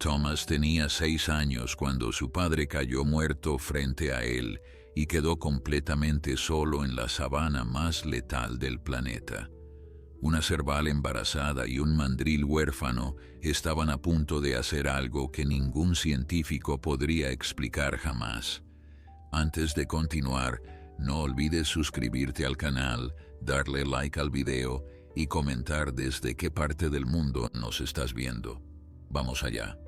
Thomas tenía 6 años cuando su padre cayó muerto frente a él y quedó completamente solo en la sabana más letal del planeta. Una cerval embarazada y un mandril huérfano estaban a punto de hacer algo que ningún científico podría explicar jamás. Antes de continuar, no olvides suscribirte al canal, darle like al video y comentar desde qué parte del mundo nos estás viendo. Vamos allá.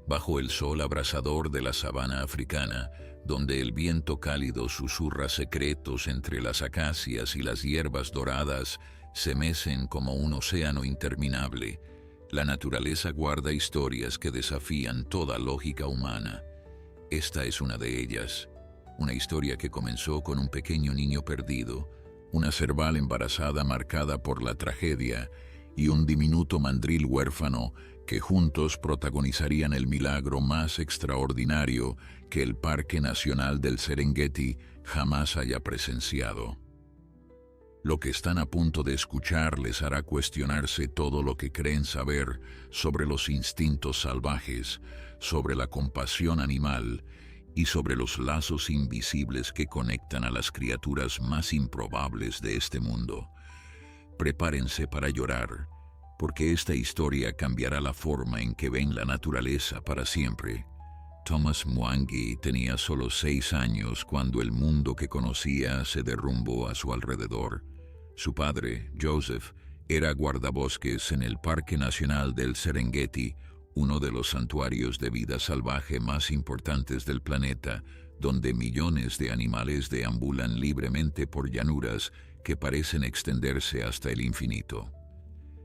Bajo el sol abrasador de la sabana africana, donde el viento cálido susurra secretos entre las acacias y las hierbas doradas se mecen como un océano interminable, la naturaleza guarda historias que desafían toda lógica humana. Esta es una de ellas, una historia que comenzó con un pequeño niño perdido, una cerval embarazada marcada por la tragedia y un diminuto mandril huérfano que juntos protagonizarían el milagro más extraordinario que el Parque Nacional del Serengeti jamás haya presenciado. Lo que están a punto de escuchar les hará cuestionarse todo lo que creen saber sobre los instintos salvajes, sobre la compasión animal y sobre los lazos invisibles que conectan a las criaturas más improbables de este mundo. Prepárense para llorar, porque esta historia cambiará la forma en que ven la naturaleza para siempre. Thomas Mwangi tenía solo 6 años cuando el mundo que conocía se derrumbó a su alrededor. Su padre, Joseph, era guardabosques en el Parque Nacional del Serengeti, uno de los santuarios de vida salvaje más importantes del planeta, donde millones de animales deambulan libremente por llanuras que parecen extenderse hasta el infinito.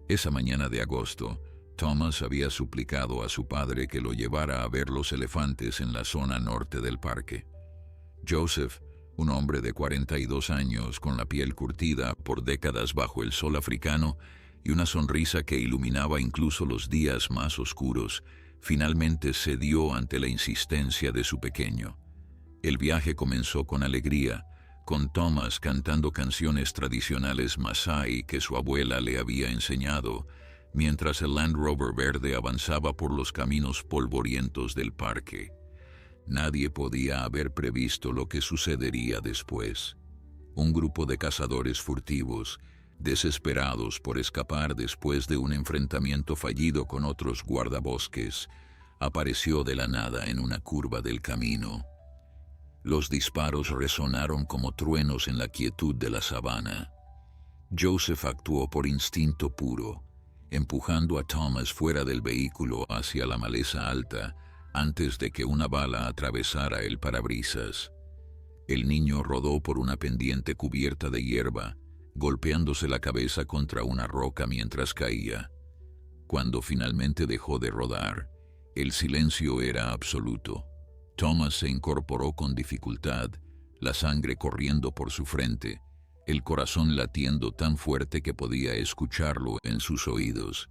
Esa mañana de agosto, Thomas había suplicado a su padre que lo llevara a ver los elefantes en la zona norte del parque. Joseph, un hombre de 42 años con la piel curtida por décadas bajo el sol africano y una sonrisa que iluminaba incluso los días más oscuros, finalmente cedió ante la insistencia de su pequeño. El viaje comenzó con alegría, con Thomas cantando canciones tradicionales Masái que su abuela le había enseñado, mientras el Land Rover verde avanzaba por los caminos polvorientos del parque. Nadie podía haber previsto lo que sucedería después. Un grupo de cazadores furtivos, desesperados por escapar después de un enfrentamiento fallido con otros guardabosques, apareció de la nada en una curva del camino. Los disparos resonaron como truenos en la quietud de la sabana. Joseph actuó por instinto puro, empujando a Thomas fuera del vehículo hacia la maleza alta antes de que una bala atravesara el parabrisas. El niño rodó por una pendiente cubierta de hierba, golpeándose la cabeza contra una roca mientras caía. Cuando finalmente dejó de rodar, el silencio era absoluto. Thomas se incorporó con dificultad, la sangre corriendo por su frente, el corazón latiendo tan fuerte que podía escucharlo en sus oídos.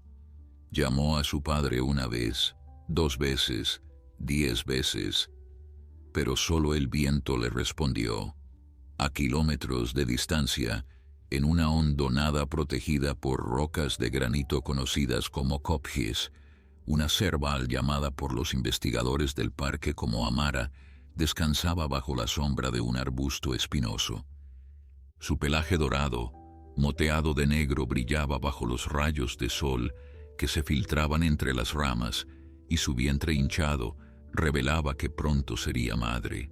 Llamó a su padre una vez, 2 veces, 10 veces, pero solo el viento le respondió. A kilómetros de distancia, en una hondonada protegida por rocas de granito conocidas como kopjes, una cerval llamada por los investigadores del parque como Amara descansaba bajo la sombra de un arbusto espinoso. Su pelaje dorado, moteado de negro, brillaba bajo los rayos de sol que se filtraban entre las ramas, y su vientre hinchado revelaba que pronto sería madre.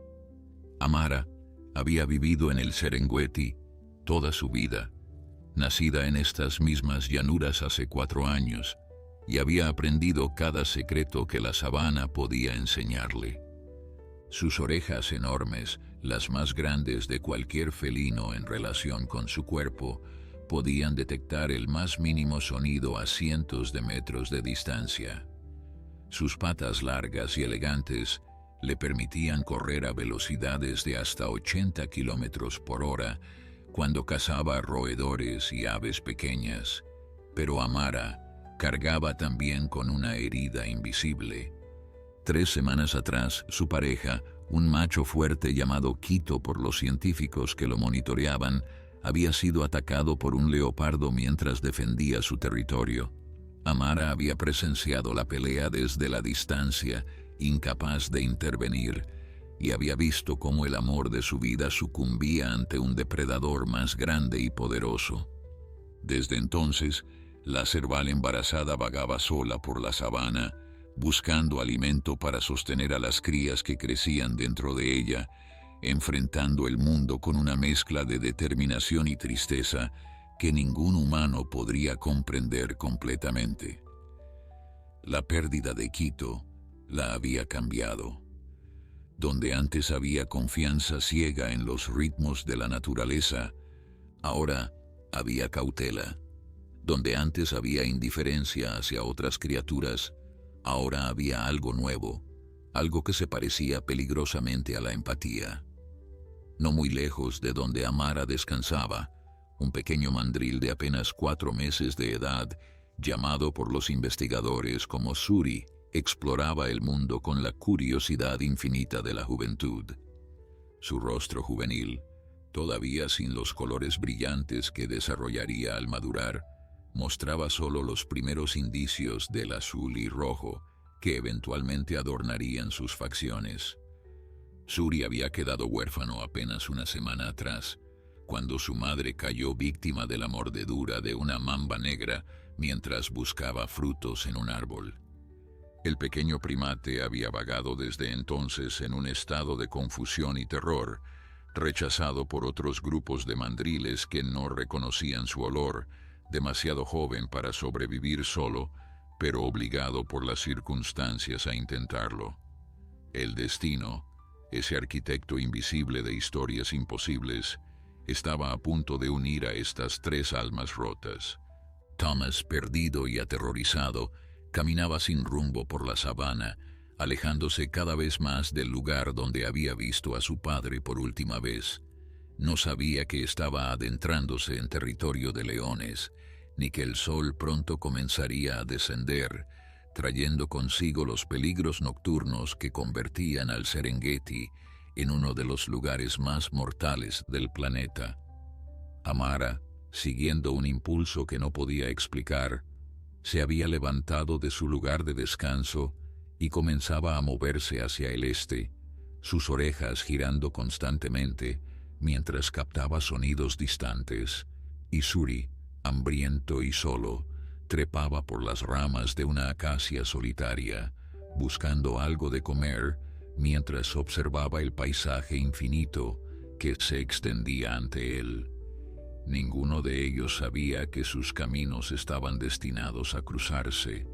Amara había vivido en el Serengeti toda su vida, nacida en estas mismas llanuras hace 4 años, y había aprendido cada secreto que la sabana podía enseñarle. Sus orejas enormes, las más grandes de cualquier felino en relación con su cuerpo, podían detectar el más mínimo sonido a cientos de metros de distancia. Sus patas largas y elegantes le permitían correr a velocidades de hasta 80 kilómetros por hora cuando cazaba roedores y aves pequeñas, pero Amara cargaba también con una herida invisible. 3 semanas atrás, su pareja, un macho fuerte llamado Quito por los científicos que lo monitoreaban, había sido atacado por un leopardo mientras defendía su territorio. Amara había presenciado la pelea desde la distancia, incapaz de intervenir, y había visto cómo el amor de su vida sucumbía ante un depredador más grande y poderoso. Desde entonces, la cerval embarazada vagaba sola por la sabana, buscando alimento para sostener a las crías que crecían dentro de ella, enfrentando el mundo con una mezcla de determinación y tristeza que ningún humano podría comprender completamente. La pérdida de Quito la había cambiado. Donde antes había confianza ciega en los ritmos de la naturaleza, ahora había cautela. Donde antes había indiferencia hacia otras criaturas, ahora había algo nuevo, algo que se parecía peligrosamente a la empatía. No muy lejos de donde Amara descansaba, un pequeño mandril de apenas 4 meses de edad, llamado por los investigadores como Suri, exploraba el mundo con la curiosidad infinita de la juventud. Su rostro juvenil, todavía sin los colores brillantes que desarrollaría al madurar, mostraba solo los primeros indicios del azul y rojo que eventualmente adornarían sus facciones. Suri había quedado huérfano apenas una semana atrás, cuando su madre cayó víctima de la mordedura de una mamba negra mientras buscaba frutos en un árbol. El pequeño primate había vagado desde entonces en un estado de confusión y terror, rechazado por otros grupos de mandriles que no reconocían su olor, demasiado joven para sobrevivir solo, pero obligado por las circunstancias a intentarlo. El destino, ese arquitecto invisible de historias imposibles, estaba a punto de unir a estas 3 almas rotas. Thomas, perdido y aterrorizado, caminaba sin rumbo por la sabana, alejándose cada vez más del lugar donde había visto a su padre por última vez. No sabía que estaba adentrándose en territorio de leones, ni que el sol pronto comenzaría a descender, trayendo consigo los peligros nocturnos que convertían al Serengeti en uno de los lugares más mortales del planeta. Amara, siguiendo un impulso que no podía explicar, se había levantado de su lugar de descanso y comenzaba a moverse hacia el este, sus orejas girando constantemente mientras captaba sonidos distantes, y Suri, hambriento y solo, trepaba por las ramas de una acacia solitaria, buscando algo de comer mientras observaba el paisaje infinito que se extendía ante él. Ninguno de ellos sabía que sus caminos estaban destinados a cruzarse.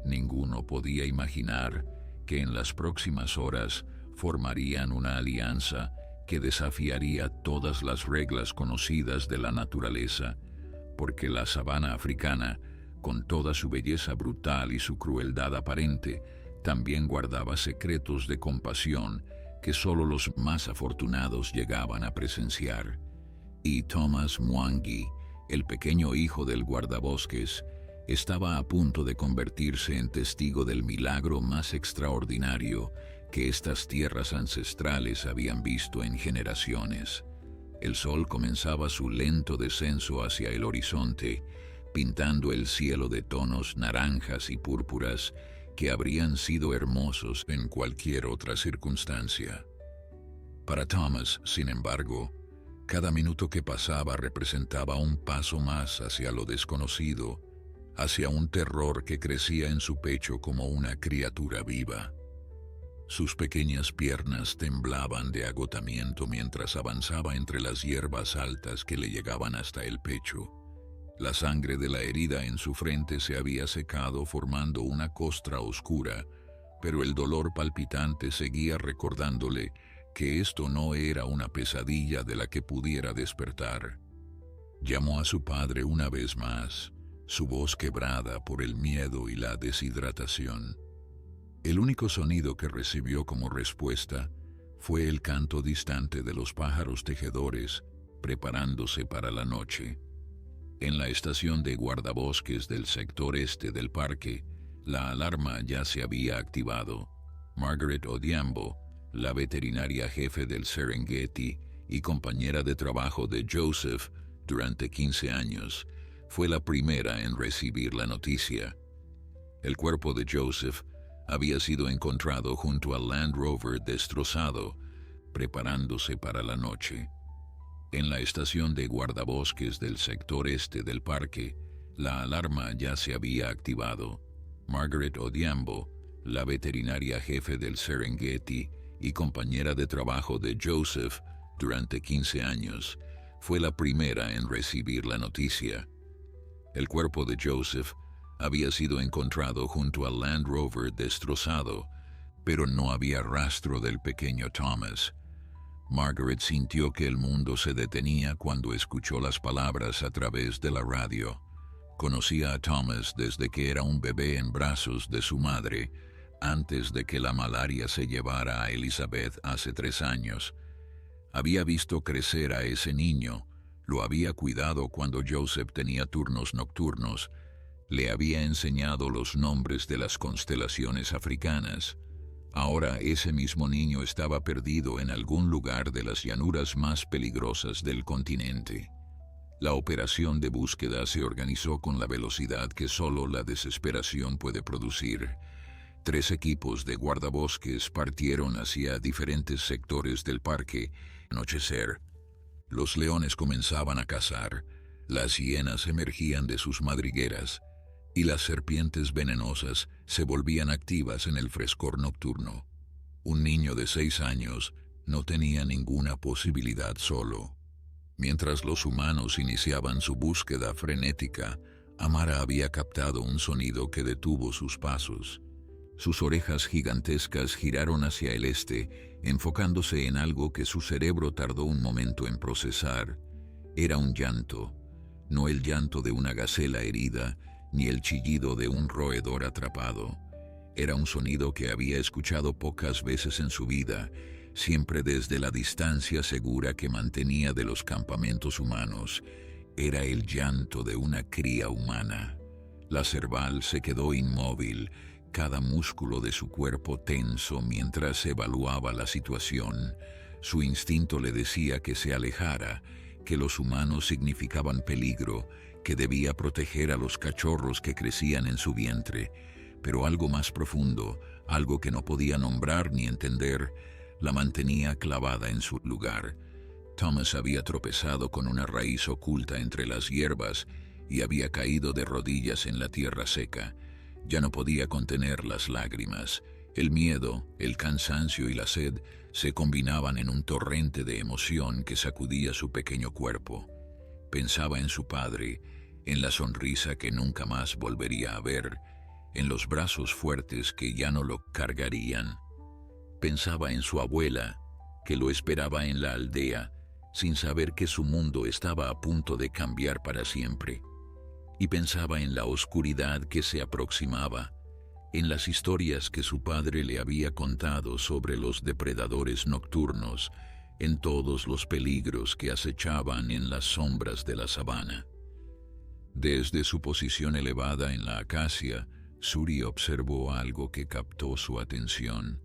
Ninguno podía imaginar que en las próximas horas formarían una alianza que desafiaría todas las reglas conocidas de la naturaleza, porque la sabana africana, con toda su belleza brutal y su crueldad aparente, también guardaba secretos de compasión que solo los más afortunados llegaban a presenciar. Y Thomas Mwangi, el pequeño hijo del guardabosques, estaba a punto de convertirse en testigo del milagro más extraordinario que estas tierras ancestrales habían visto en generaciones. El sol comenzaba su lento descenso hacia el horizonte, pintando el cielo de tonos naranjas y púrpuras que habrían sido hermosos en cualquier otra circunstancia. Para Thomas, sin embargo, cada minuto que pasaba representaba un paso más hacia lo desconocido, hacia un terror que crecía en su pecho como una criatura viva. Sus pequeñas piernas temblaban de agotamiento mientras avanzaba entre las hierbas altas que le llegaban hasta el pecho. La sangre de la herida en su frente se había secado formando una costra oscura, pero el dolor palpitante seguía recordándole que esto no era una pesadilla de la que pudiera despertar. Llamó a su padre una vez más, su voz quebrada por el miedo y la deshidratación. El único sonido que recibió como respuesta fue el canto distante de los pájaros tejedores preparándose para la noche. En la estación de guardabosques del sector este del parque, la alarma ya se había activado. Margaret Odhiambo, la veterinaria jefe del Serengeti y compañera de trabajo de Joseph durante 15 años, fue la primera en recibir la noticia. El cuerpo de Joseph había sido encontrado junto al Land Rover destrozado, preparándose para la noche. En la estación de guardabosques del sector este del parque, la alarma ya se había activado. Margaret Odhiambo, la veterinaria jefe del Serengeti y compañera de trabajo de Joseph durante 15 años, fue la primera en recibir la noticia. El cuerpo de Joseph había sido encontrado junto al Land Rover destrozado, pero no había rastro del pequeño Thomas. Margaret sintió que el mundo se detenía cuando escuchó las palabras a través de la radio. Conocía a Thomas desde que era un bebé en brazos de su madre, antes de que la malaria se llevara a Elizabeth hace 3 años. Había visto crecer a ese niño, lo había cuidado cuando Joseph tenía turnos nocturnos, le había enseñado los nombres de las constelaciones africanas. Ahora ese mismo niño estaba perdido en algún lugar de las llanuras más peligrosas del continente. La operación de búsqueda se organizó con la velocidad que solo la desesperación puede producir. 3 equipos de guardabosques partieron hacia diferentes sectores del parque. Al anochecer, los leones comenzaban a cazar, las hienas emergían de sus madrigueras y las serpientes venenosas se volvían activas en el frescor nocturno. Un niño de 6 años no tenía ninguna posibilidad solo. Mientras los humanos iniciaban su búsqueda frenética, Amara había captado un sonido que detuvo sus pasos. Sus orejas gigantescas giraron hacia el este, enfocándose en algo que su cerebro tardó un momento en procesar. Era un llanto, no el llanto de una gacela herida, ni el chillido de un roedor atrapado. Era un sonido que había escuchado pocas veces en su vida, siempre desde la distancia segura que mantenía de los campamentos humanos. Era el llanto de una cría humana. La cerval se quedó inmóvil, cada músculo de su cuerpo tenso mientras evaluaba la situación. Su instinto le decía que se alejara, que los humanos significaban peligro, que debía proteger a los cachorros que crecían en su vientre. Pero algo más profundo, algo que no podía nombrar ni entender, la mantenía clavada en su lugar. Thomas había tropezado con una raíz oculta entre las hierbas y había caído de rodillas en la tierra seca. Ya no podía contener las lágrimas. El miedo, el cansancio y la sed se combinaban en un torrente de emoción que sacudía su pequeño cuerpo. Pensaba en su padre, en la sonrisa que nunca más volvería a ver, en los brazos fuertes que ya no lo cargarían. Pensaba en su abuela, que lo esperaba en la aldea, sin saber que su mundo estaba a punto de cambiar para siempre. Y pensaba en la oscuridad que se aproximaba, en las historias que su padre le había contado sobre los depredadores nocturnos, en todos los peligros que acechaban en las sombras de la sabana. Desde su posición elevada en la acacia, Suri observó algo que captó su atención.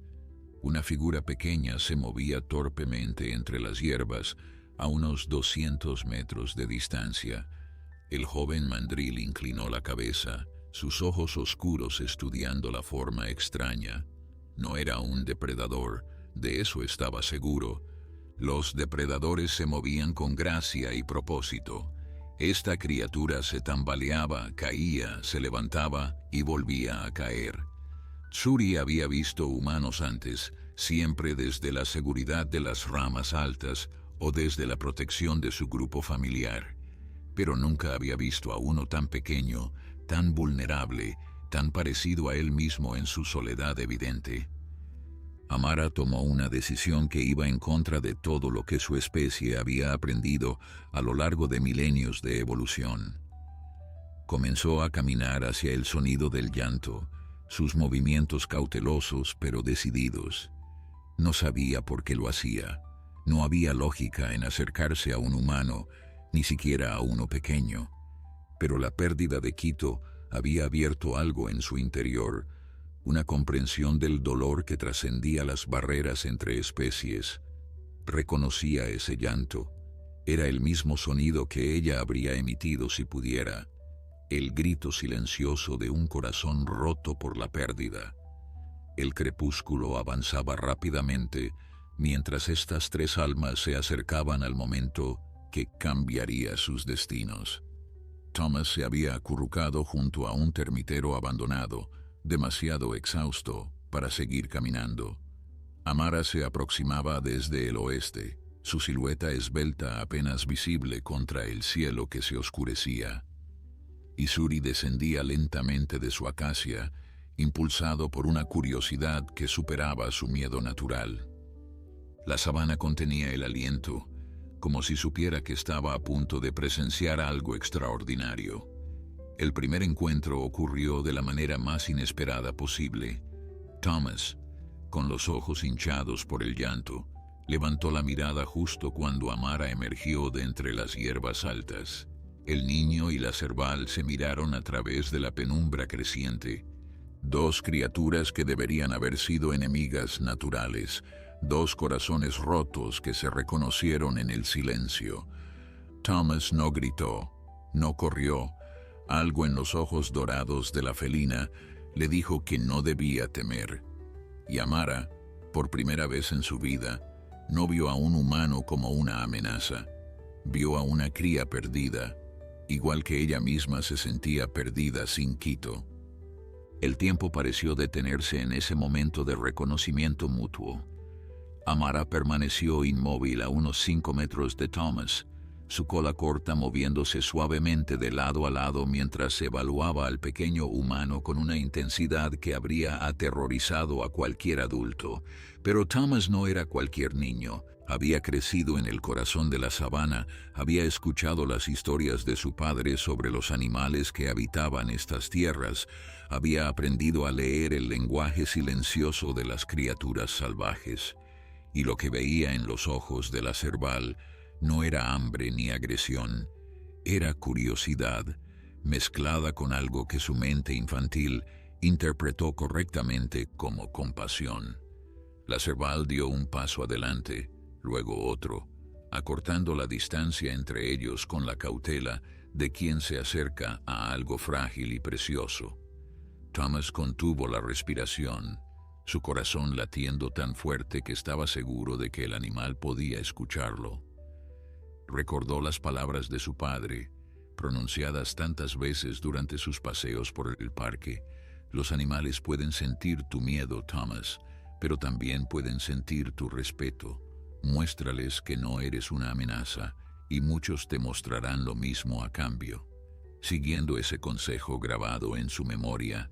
Una figura pequeña se movía torpemente entre las hierbas a unos 200 metros de distancia. El joven mandril inclinó la cabeza, sus ojos oscuros estudiando la forma extraña. No era un depredador, de eso estaba seguro. Los depredadores se movían con gracia y propósito. Esta criatura se tambaleaba, caía, se levantaba y volvía a caer. Suri había visto humanos antes, siempre desde la seguridad de las ramas altas o desde la protección de su grupo familiar. Pero nunca había visto a uno tan pequeño, tan vulnerable, tan parecido a él mismo en su soledad evidente. Amara tomó una decisión que iba en contra de todo lo que su especie había aprendido a lo largo de milenios de evolución. Comenzó a caminar hacia el sonido del llanto, sus movimientos cautelosos pero decididos. No sabía por qué lo hacía. No había lógica en acercarse a un humano, ni siquiera a uno pequeño. Pero la pérdida de Quito había abierto algo en su interior, una comprensión del dolor que trascendía las barreras entre especies. Reconocía ese llanto. Era el mismo sonido que ella habría emitido si pudiera. el grito silencioso de un corazón roto por la pérdida. El crepúsculo avanzaba rápidamente mientras estas tres almas se acercaban al momento que cambiaría sus destinos. Thomas se había acurrucado junto a un termitero abandonado, demasiado exhausto para seguir caminando. Amara se aproximaba desde el oeste, su silueta esbelta apenas visible contra el cielo que se oscurecía. Y Suri descendía lentamente de su acacia, impulsado por una curiosidad que superaba su miedo natural. La sabana contenía el aliento, como si supiera que estaba a punto de presenciar algo extraordinario. El primer encuentro ocurrió de la manera más inesperada posible. Thomas, con los ojos hinchados por el llanto, levantó la mirada justo cuando Amara emergió de entre las hierbas altas. El niño y la cerval se miraron a través de la penumbra creciente. Dos criaturas que deberían haber sido enemigas naturales, dos corazones rotos que se reconocieron en el silencio. Thomas no gritó, no corrió. Algo en los ojos dorados de la felina le dijo que no debía temer. Y Amara, por primera vez en su vida, no vio a un humano como una amenaza. Vio a una cría perdida, igual que ella misma se sentía perdida sin Quito. El tiempo pareció detenerse en ese momento de reconocimiento mutuo. Amara permaneció inmóvil a unos 5 metros de Thomas, su cola corta moviéndose suavemente de lado a lado mientras evaluaba al pequeño humano con una intensidad que habría aterrorizado a cualquier adulto. Pero Thomas no era cualquier niño. Había crecido en el corazón de la sabana, había escuchado las historias de su padre sobre los animales que habitaban estas tierras, había aprendido a leer el lenguaje silencioso de las criaturas salvajes. Y lo que veía en los ojos de la cerval no era hambre ni agresión, era curiosidad, mezclada con algo que su mente infantil interpretó correctamente como compasión. La cerval dio un paso adelante, luego otro, acortando la distancia entre ellos con la cautela de quien se acerca a algo frágil y precioso. Thomas contuvo la respiración, su corazón latiendo tan fuerte que estaba seguro de que el animal podía escucharlo. Recordó las palabras de su padre, pronunciadas tantas veces durante sus paseos por el parque. Los animales pueden sentir tu miedo, Thomas, pero también pueden sentir tu respeto. Muéstrales que no eres una amenaza, y muchos te mostrarán lo mismo a cambio. Siguiendo ese consejo grabado en su memoria,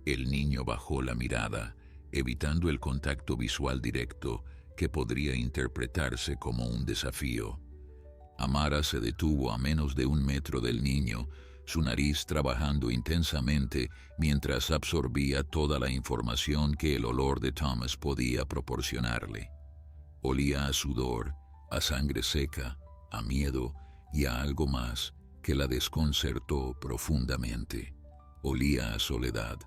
el niño bajó la mirada, evitando el contacto visual directo que podría interpretarse como un desafío. Amara se detuvo a menos de 1 metro del niño, su nariz trabajando intensamente mientras absorbía toda la información que el olor de Thomas podía proporcionarle. Olía a sudor, a sangre seca, a miedo y a algo más que la desconcertó profundamente. Olía a soledad.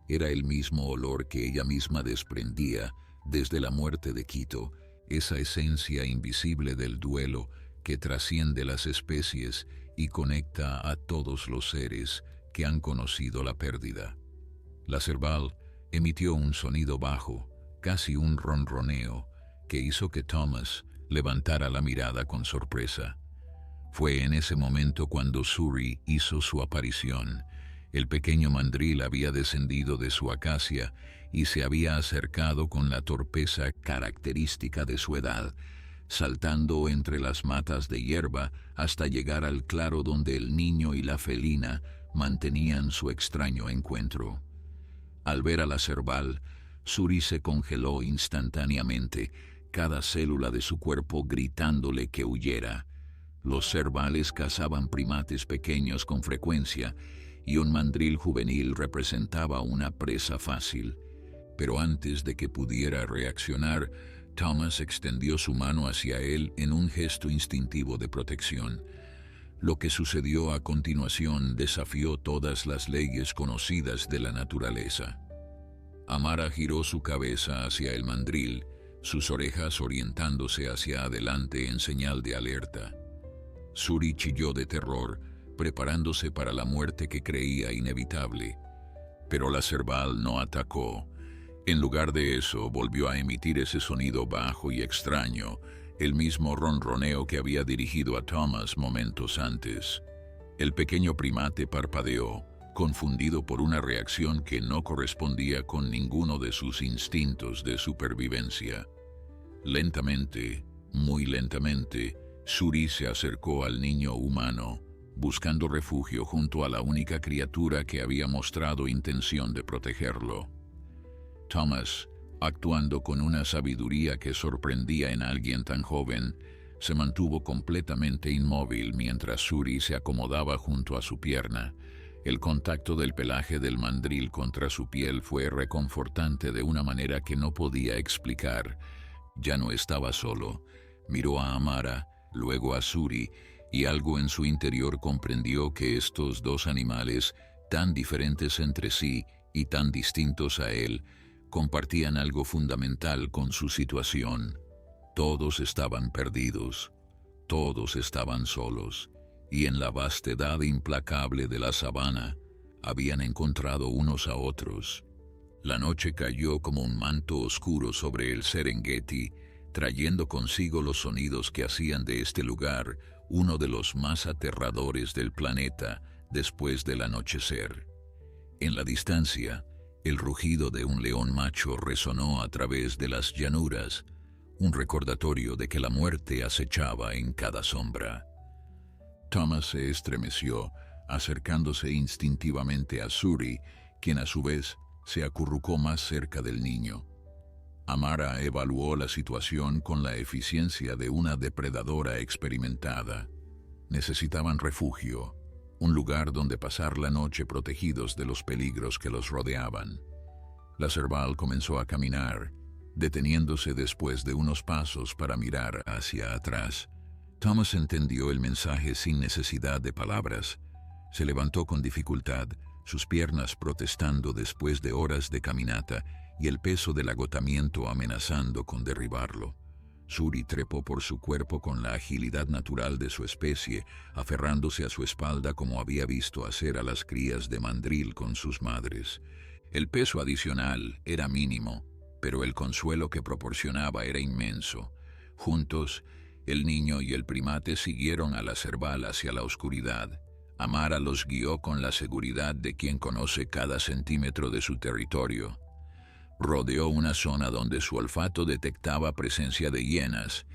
Era el mismo olor que ella misma desprendía desde la muerte de Quito, esa esencia invisible del duelo que trasciende las especies y conecta a todos los seres que han conocido la pérdida. La cerval emitió un sonido bajo, casi un ronroneo, que hizo que Thomas levantara la mirada con sorpresa. Fue en ese momento cuando Suri hizo su aparición. El pequeño mandril había descendido de su acacia y se había acercado con la torpeza característica de su edad, saltando entre las matas de hierba hasta llegar al claro donde el niño y la felina mantenían su extraño encuentro. Al ver a la cerval, Suri se congeló instantáneamente, cada célula de su cuerpo gritándole que huyera. Los cervales cazaban primates pequeños con frecuencia, y un mandril juvenil representaba una presa fácil. Pero antes de que pudiera reaccionar, Thomas extendió su mano hacia él en un gesto instintivo de protección. Lo que sucedió a continuación desafió todas las leyes conocidas de la naturaleza. Amara giró su cabeza hacia el mandril, sus orejas orientándose hacia adelante en señal de alerta. Suri chilló de terror, preparándose para la muerte que creía inevitable. Pero la cerval no atacó. En lugar de eso, volvió a emitir ese sonido bajo y extraño, el mismo ronroneo que había dirigido a Thomas momentos antes. El pequeño primate parpadeó, confundido por una reacción que no correspondía con ninguno de sus instintos de supervivencia. Lentamente, muy lentamente, Suri se acercó al niño humano, buscando refugio junto a la única criatura que había mostrado intención de protegerlo. Thomas, actuando con una sabiduría que sorprendía en alguien tan joven, se mantuvo completamente inmóvil mientras Suri se acomodaba junto a su pierna. El contacto del pelaje del mandril contra su piel fue reconfortante de una manera que no podía explicar. Ya no estaba solo. Miró a Amara, luego a Suri, y algo en su interior comprendió que estos dos animales, tan diferentes entre sí y tan distintos a él, compartían algo fundamental con su situación. Todos estaban perdidos, todos estaban solos, y en la vastedad implacable de la sabana habían encontrado unos a otros. La noche cayó como un manto oscuro sobre el Serengeti, trayendo consigo los sonidos que hacían de este lugar uno de los más aterradores del planeta después del anochecer. En la distancia, el rugido de un león macho resonó a través de las llanuras, un recordatorio de que la muerte acechaba en cada sombra. Thomas se estremeció, acercándose instintivamente a Suri, quien a su vez se acurrucó más cerca del niño. Amara evaluó la situación con la eficiencia de una depredadora experimentada. Necesitaban refugio, un lugar donde pasar la noche protegidos de los peligros que los rodeaban. La cerval comenzó a caminar, deteniéndose después de unos pasos para mirar hacia atrás. Thomas entendió el mensaje sin necesidad de palabras. Se levantó con dificultad, sus piernas protestando después de horas de caminata y el peso del agotamiento amenazando con derribarlo. Suri trepó por su cuerpo con la agilidad natural de su especie, aferrándose a su espalda como había visto hacer a las crías de mandril con sus madres. El peso adicional era mínimo, pero el consuelo que proporcionaba era inmenso. Juntos, el niño y el primate siguieron a la cerval hacia la oscuridad. Amara los guió con la seguridad de quien conoce cada centímetro de su territorio. Rodeó una zona donde su olfato detectaba presencia de hienas.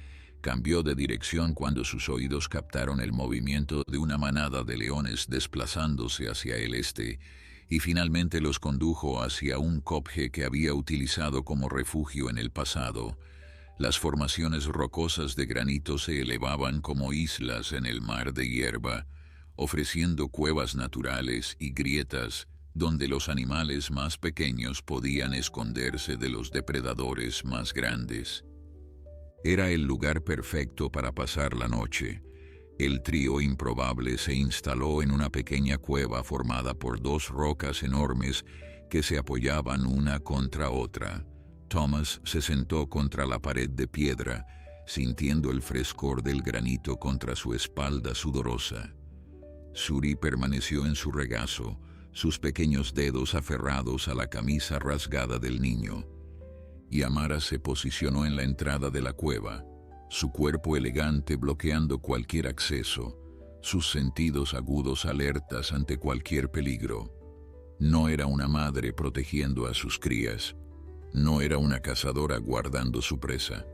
Cambió de dirección cuando sus oídos captaron el movimiento de una manada de leones desplazándose hacia el este, y finalmente los condujo hacia un copje que había utilizado como refugio en el pasado. Las formaciones rocosas de granito se elevaban como islas en el mar de hierba, ofreciendo cuevas naturales y grietas donde los animales más pequeños podían esconderse de los depredadores más grandes. Era el lugar perfecto para pasar la noche. El trío improbable se instaló en una pequeña cueva formada por dos rocas enormes que se apoyaban una contra otra. Thomas se sentó contra la pared de piedra, sintiendo el frescor del granito contra su espalda sudorosa. Suri permaneció en su regazo, sus pequeños dedos aferrados a la camisa rasgada del niño. Y Amara se posicionó en la entrada de la cueva, su cuerpo elegante bloqueando cualquier acceso, sus sentidos agudos alertas ante cualquier peligro. No era una madre protegiendo a sus crías, no era una cazadora guardando su presa,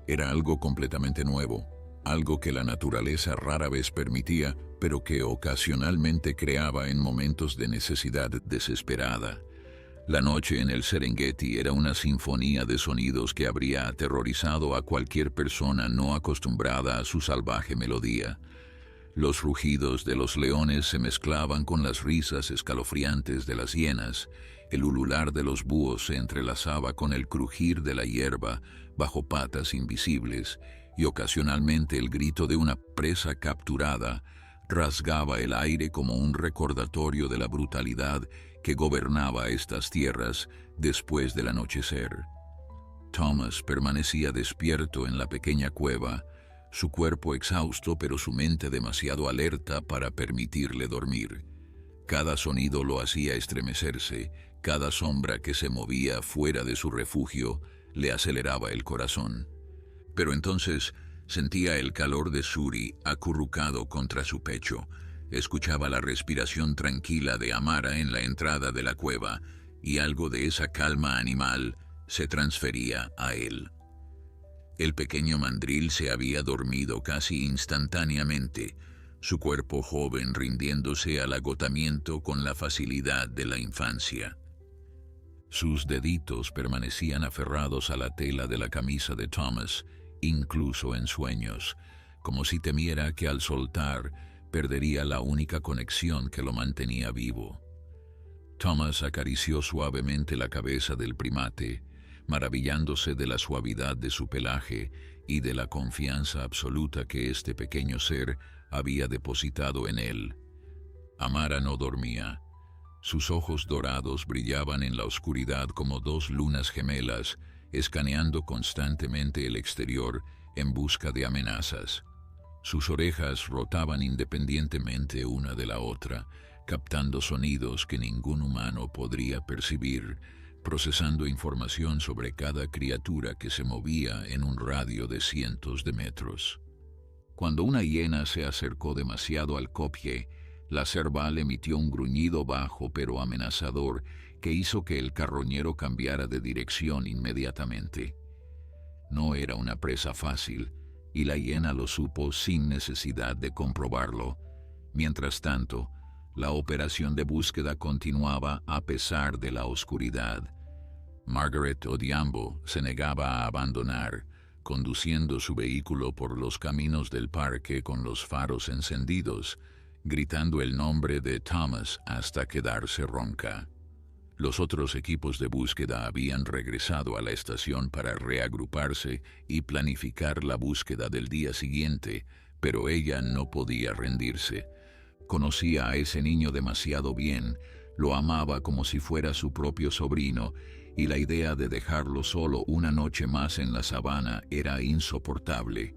era algo completamente nuevo, algo que la naturaleza rara vez permitía, pero que ocasionalmente creaba en momentos de necesidad desesperada. La noche en el Serengeti era una sinfonía de sonidos que habría aterrorizado a cualquier persona no acostumbrada a su salvaje melodía. Los rugidos de los leones se mezclaban con las risas escalofriantes de las hienas, el ulular de los búhos se entrelazaba con el crujir de la hierba bajo patas invisibles, y ocasionalmente el grito de una presa capturada rasgaba el aire como un recordatorio de la brutalidad que gobernaba estas tierras después del anochecer. Thomas permanecía despierto en la pequeña cueva, su cuerpo exhausto pero su mente demasiado alerta para permitirle dormir. Cada sonido lo hacía estremecerse, cada sombra que se movía fuera de su refugio le aceleraba el corazón. Pero entonces sentía el calor de Suri acurrucado contra su pecho, escuchaba la respiración tranquila de Amara en la entrada de la cueva, y algo de esa calma animal se transfería a él. El pequeño mandril se había dormido casi instantáneamente, su cuerpo joven rindiéndose al agotamiento con la facilidad de la infancia. Sus deditos permanecían aferrados a la tela de la camisa de Thomas, incluso en sueños, como si temiera que al soltar perdería la única conexión que lo mantenía vivo. Thomas acarició suavemente la cabeza del primate, maravillándose de la suavidad de su pelaje y de la confianza absoluta que este pequeño ser había depositado en él. Amara no dormía. Sus ojos dorados brillaban en la oscuridad como dos lunas gemelas, escaneando constantemente el exterior en busca de amenazas. Sus orejas rotaban independientemente una de la otra, captando sonidos que ningún humano podría percibir, procesando información sobre cada criatura que se movía en un radio de cientos de metros. Cuando una hiena se acercó demasiado al copie, la cerval emitió un gruñido bajo pero amenazador que hizo que el carroñero cambiara de dirección inmediatamente. No era una presa fácil, y la hiena lo supo sin necesidad de comprobarlo. Mientras tanto, la operación de búsqueda continuaba a pesar de la oscuridad. Margaret Odhiambo se negaba a abandonar, conduciendo su vehículo por los caminos del parque con los faros encendidos, gritando el nombre de Thomas hasta quedarse ronca. Los otros equipos de búsqueda habían regresado a la estación para reagruparse y planificar la búsqueda del día siguiente, pero ella no podía rendirse. Conocía a ese niño demasiado bien, lo amaba como si fuera su propio sobrino, y la idea de dejarlo solo una noche más en la sabana era insoportable.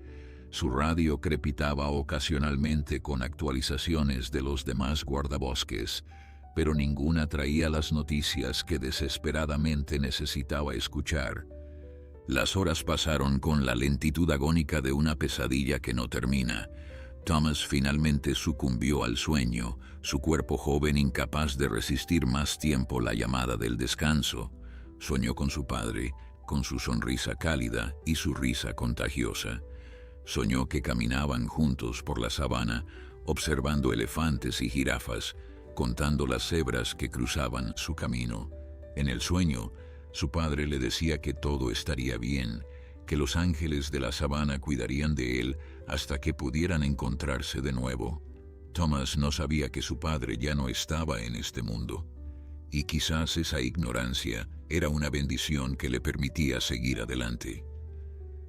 Su radio crepitaba ocasionalmente con actualizaciones de los demás guardabosques, pero ninguna traía las noticias que desesperadamente necesitaba escuchar. Las horas pasaron con la lentitud agónica de una pesadilla que no termina. Thomas finalmente sucumbió al sueño, su cuerpo joven incapaz de resistir más tiempo la llamada del descanso. Soñó con su padre, con su sonrisa cálida y su risa contagiosa. Soñó que caminaban juntos por la sabana, observando elefantes y jirafas, contando las cebras que cruzaban su camino. En el sueño, su padre le decía que todo estaría bien, que los ángeles de la sabana cuidarían de él hasta que pudieran encontrarse de nuevo. Thomas no sabía que su padre ya no estaba en este mundo, y quizás esa ignorancia era una bendición que le permitía seguir adelante.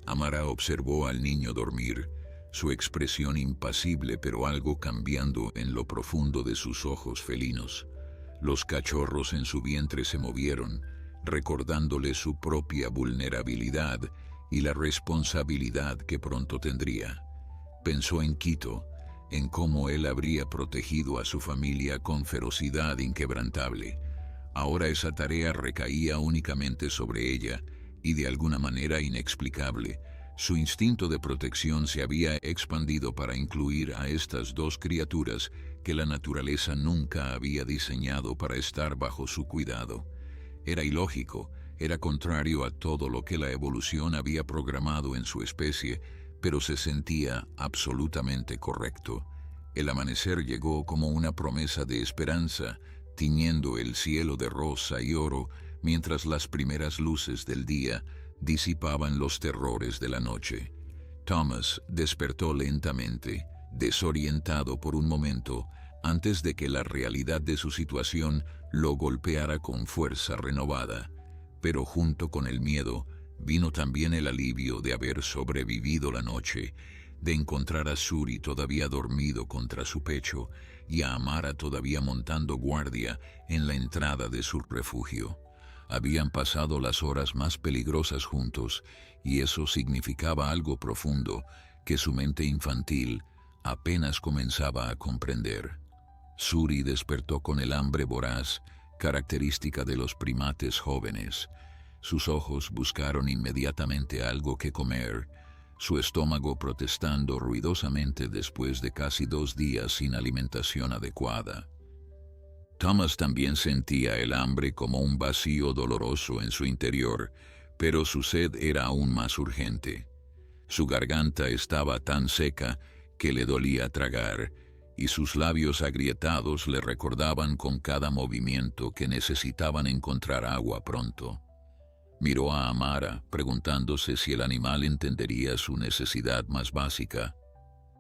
Amara observó al niño dormir, su expresión impasible pero algo cambiando en lo profundo de sus ojos felinos. Los cachorros en su vientre se movieron, recordándole su propia vulnerabilidad y la responsabilidad que pronto tendría. Pensó en Quito, en cómo él habría protegido a su familia con ferocidad inquebrantable. Ahora esa tarea recaía únicamente sobre ella, y de alguna manera inexplicable, su instinto de protección se había expandido para incluir a estas dos criaturas que la naturaleza nunca había diseñado para estar bajo su cuidado. Era ilógico, era contrario a todo lo que la evolución había programado en su especie, pero se sentía absolutamente correcto. El amanecer llegó como una promesa de esperanza, tiñendo el cielo de rosa y oro, mientras las primeras luces del día disipaban los terrores de la noche. Thomas despertó lentamente, desorientado por un momento, antes de que la realidad de su situación lo golpeara con fuerza renovada. Pero junto con el miedo, vino también el alivio de haber sobrevivido la noche, de encontrar a Suri todavía dormido contra su pecho y a Amara todavía montando guardia en la entrada de su refugio. Habían pasado las horas más peligrosas juntos, y eso significaba algo profundo, que su mente infantil apenas comenzaba a comprender. Suri despertó con el hambre voraz, característica de los primates jóvenes. Sus ojos buscaron inmediatamente algo que comer, su estómago protestando ruidosamente después de casi 2 días sin alimentación adecuada. Thomas también sentía el hambre como un vacío doloroso en su interior, pero su sed era aún más urgente. Su garganta estaba tan seca que le dolía tragar, y sus labios agrietados le recordaban con cada movimiento que necesitaban encontrar agua pronto. Miró a Amara, preguntándose si el animal entendería su necesidad más básica.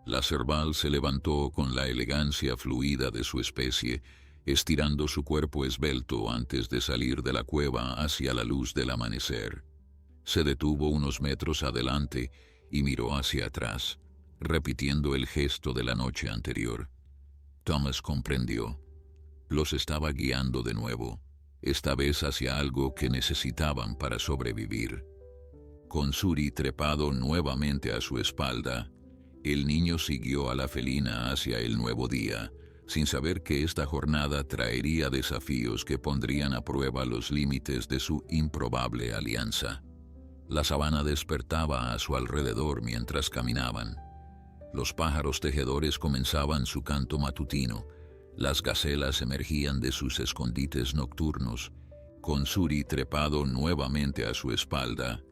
La cerval se levantó con la elegancia fluida de su especie, estirando su cuerpo esbelto antes de salir de la cueva hacia la luz del amanecer. Se detuvo unos metros adelante y miró hacia atrás, repitiendo el gesto de la noche anterior. Thomas comprendió. Los estaba guiando de nuevo, esta vez hacia algo que necesitaban para sobrevivir. Con Suri trepado nuevamente a su espalda, el niño siguió a la felina hacia el nuevo día, sin saber que esta jornada traería desafíos que pondrían a prueba los límites de su improbable alianza. La sabana despertaba a su alrededor mientras caminaban. Los pájaros tejedores comenzaban su canto matutino, las gacelas emergían de sus escondites nocturnos. Con Suri trepado nuevamente a su espalda,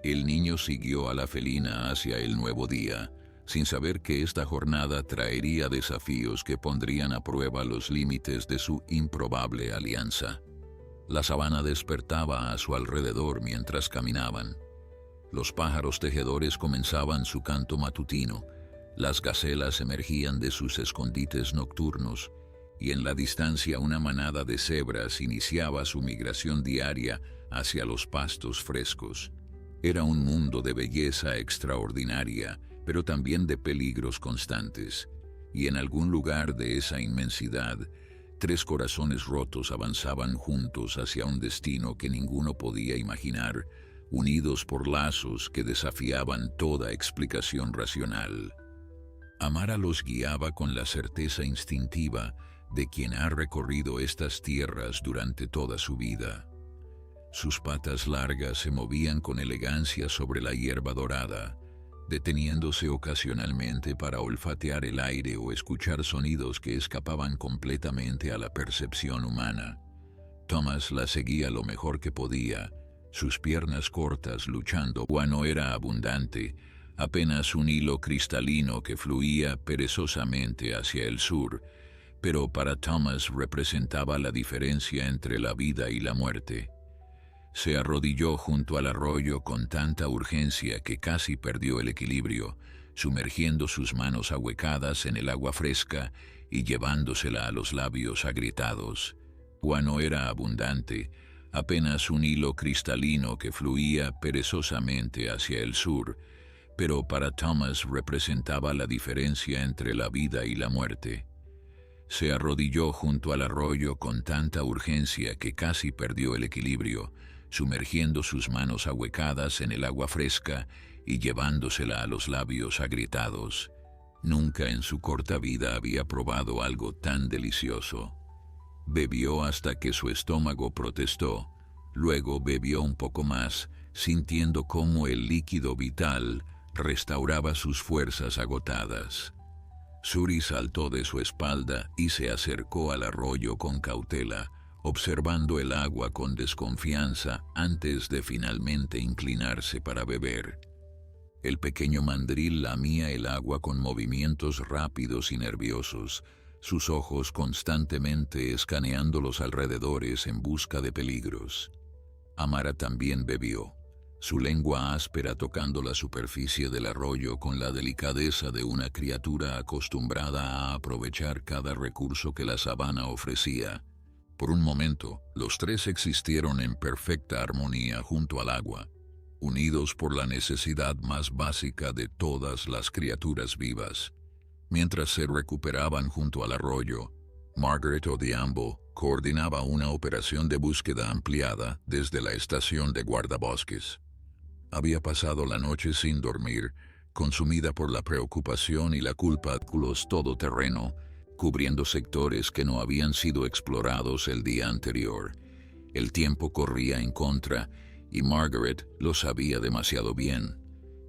el niño siguió a la felina hacia el nuevo día, sin saber que esta jornada traería desafíos que pondrían a prueba los límites de su improbable alianza. La sabana despertaba a su alrededor mientras caminaban. Los pájaros tejedores comenzaban su canto matutino, las gacelas emergían de sus escondites nocturnos, y en la distancia una manada de cebras iniciaba su migración diaria hacia los pastos frescos. Era un mundo de belleza extraordinaria, pero también de peligros constantes, y en algún lugar de esa inmensidad, 3 corazones rotos avanzaban juntos hacia un destino que ninguno podía imaginar, unidos por lazos que desafiaban toda explicación racional. Amara los guiaba con la certeza instintiva de quien ha recorrido estas tierras durante toda su vida. Sus patas largas se movían con elegancia sobre la hierba dorada, deteniéndose ocasionalmente para olfatear el aire o escuchar sonidos que escapaban completamente a la percepción humana. Thomas la seguía lo mejor que podía, sus piernas cortas luchando. Agua no era abundante, apenas un hilo cristalino que fluía perezosamente hacia el sur, pero para Thomas representaba la diferencia entre la vida y la muerte. Se arrodilló junto al arroyo con tanta urgencia que casi perdió el equilibrio, sumergiendo sus manos ahuecadas en el agua fresca y llevándosela a los labios agrietados. Agua no era abundante, apenas un hilo cristalino que fluía perezosamente hacia el sur, pero para Thomas representaba la diferencia entre la vida y la muerte. Se arrodilló junto al arroyo con tanta urgencia que casi perdió el equilibrio, sumergiendo sus manos ahuecadas en el agua fresca y llevándosela a los labios agrietados. Nunca en su corta vida había probado algo tan delicioso. Bebió hasta que su estómago protestó, luego bebió un poco más, sintiendo cómo el líquido vital restauraba sus fuerzas agotadas. Suri saltó de su espalda y se acercó al arroyo con cautela, observando el agua con desconfianza antes de finalmente inclinarse para beber. El pequeño mandril lamía el agua con movimientos rápidos y nerviosos, sus ojos constantemente escaneando los alrededores en busca de peligros. Amara también bebió, su lengua áspera tocando la superficie del arroyo con la delicadeza de una criatura acostumbrada a aprovechar cada recurso que la sabana ofrecía. Por un momento, los 3 existieron en perfecta armonía junto al agua, unidos por la necesidad más básica de todas las criaturas vivas. Mientras se recuperaban junto al arroyo, Margaret Odhiambo coordinaba una operación de búsqueda ampliada desde la estación de guardabosques. Había pasado la noche sin dormir, consumida por la preocupación y la culpa, culos todoterreno, cubriendo sectores que no habían sido explorados el día anterior. El tiempo corría en contra, y Margaret lo sabía demasiado bien.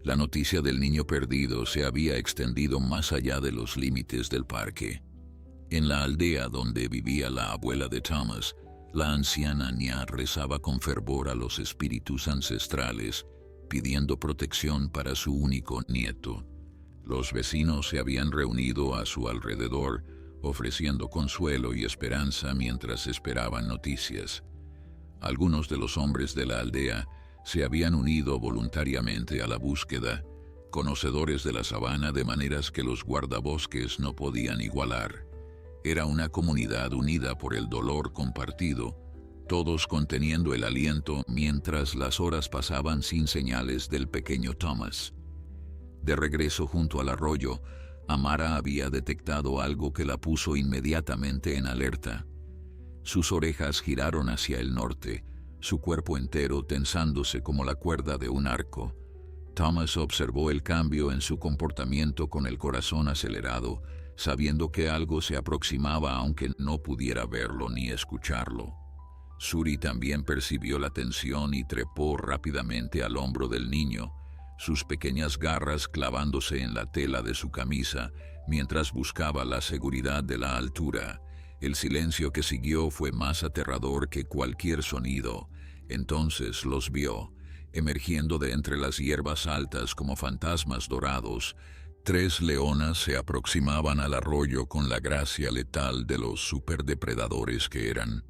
La noticia del niño perdido se había extendido más allá de los límites del parque. En la aldea donde vivía la abuela de Thomas, la anciana Nya rezaba con fervor a los espíritus ancestrales, pidiendo protección para su único nieto. Los vecinos se habían reunido a su alrededor, ofreciendo consuelo y esperanza mientras esperaban noticias. Algunos de los hombres de la aldea se habían unido voluntariamente a la búsqueda, conocedores de la sabana de maneras que los guardabosques no podían igualar. Era una comunidad unida por el dolor compartido, todos conteniendo el aliento mientras las horas pasaban sin señales del pequeño Thomas. De regreso junto al arroyo, Amara había detectado algo que la puso inmediatamente en alerta. Sus orejas giraron hacia el norte, su cuerpo entero tensándose como la cuerda de un arco. Thomas observó el cambio en su comportamiento con el corazón acelerado, sabiendo que algo se aproximaba aunque no pudiera verlo ni escucharlo. Suri también percibió la tensión y trepó rápidamente al hombro del niño, sus pequeñas garras clavándose en la tela de su camisa mientras buscaba la seguridad de la altura. El silencio que siguió fue más aterrador que cualquier sonido. Entonces los vio, emergiendo de entre las hierbas altas como fantasmas dorados. 3 leonas se aproximaban al arroyo con la gracia letal de los superdepredadores que eran.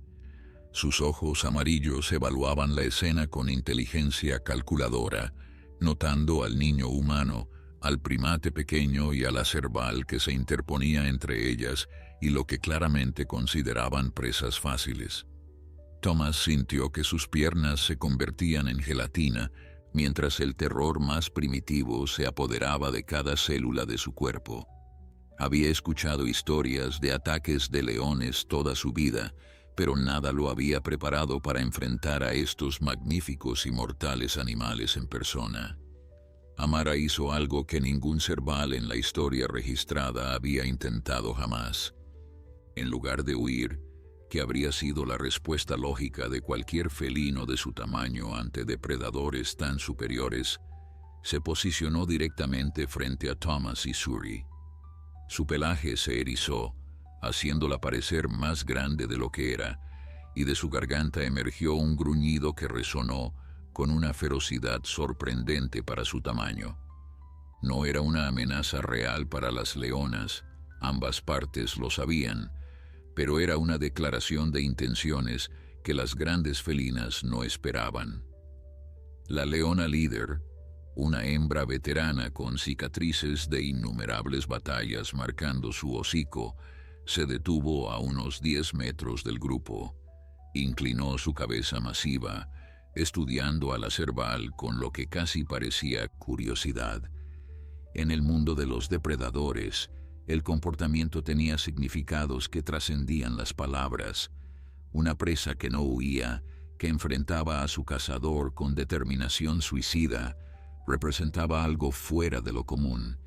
Sus ojos amarillos evaluaban la escena con inteligencia calculadora, notando al niño humano, al primate pequeño y a la cerval que se interponía entre ellas y lo que claramente consideraban presas fáciles. Thomas sintió que sus piernas se convertían en gelatina, mientras el terror más primitivo se apoderaba de cada célula de su cuerpo. Había escuchado historias de ataques de leones toda su vida, pero nada lo había preparado para enfrentar a estos magníficos y mortales animales en persona. Amara hizo algo que ningún cerval en la historia registrada había intentado jamás. En lugar de huir, que habría sido la respuesta lógica de cualquier felino de su tamaño ante depredadores tan superiores, se posicionó directamente frente a Thomas y Suri. Su pelaje se erizó, haciéndola parecer más grande de lo que era, y de su garganta emergió un gruñido que resonó con una ferocidad sorprendente para su tamaño. No era una amenaza real para las leonas, ambas partes lo sabían, pero era una declaración de intenciones que las grandes felinas no esperaban. La leona líder, una hembra veterana con cicatrices de innumerables batallas marcando su hocico, se detuvo a unos 10 metros del grupo. Inclinó su cabeza masiva, estudiando a la cerval con lo que casi parecía curiosidad. En el mundo de los depredadores, el comportamiento tenía significados que trascendían las palabras. Una presa que no huía, que enfrentaba a su cazador con determinación suicida, representaba algo fuera de lo común.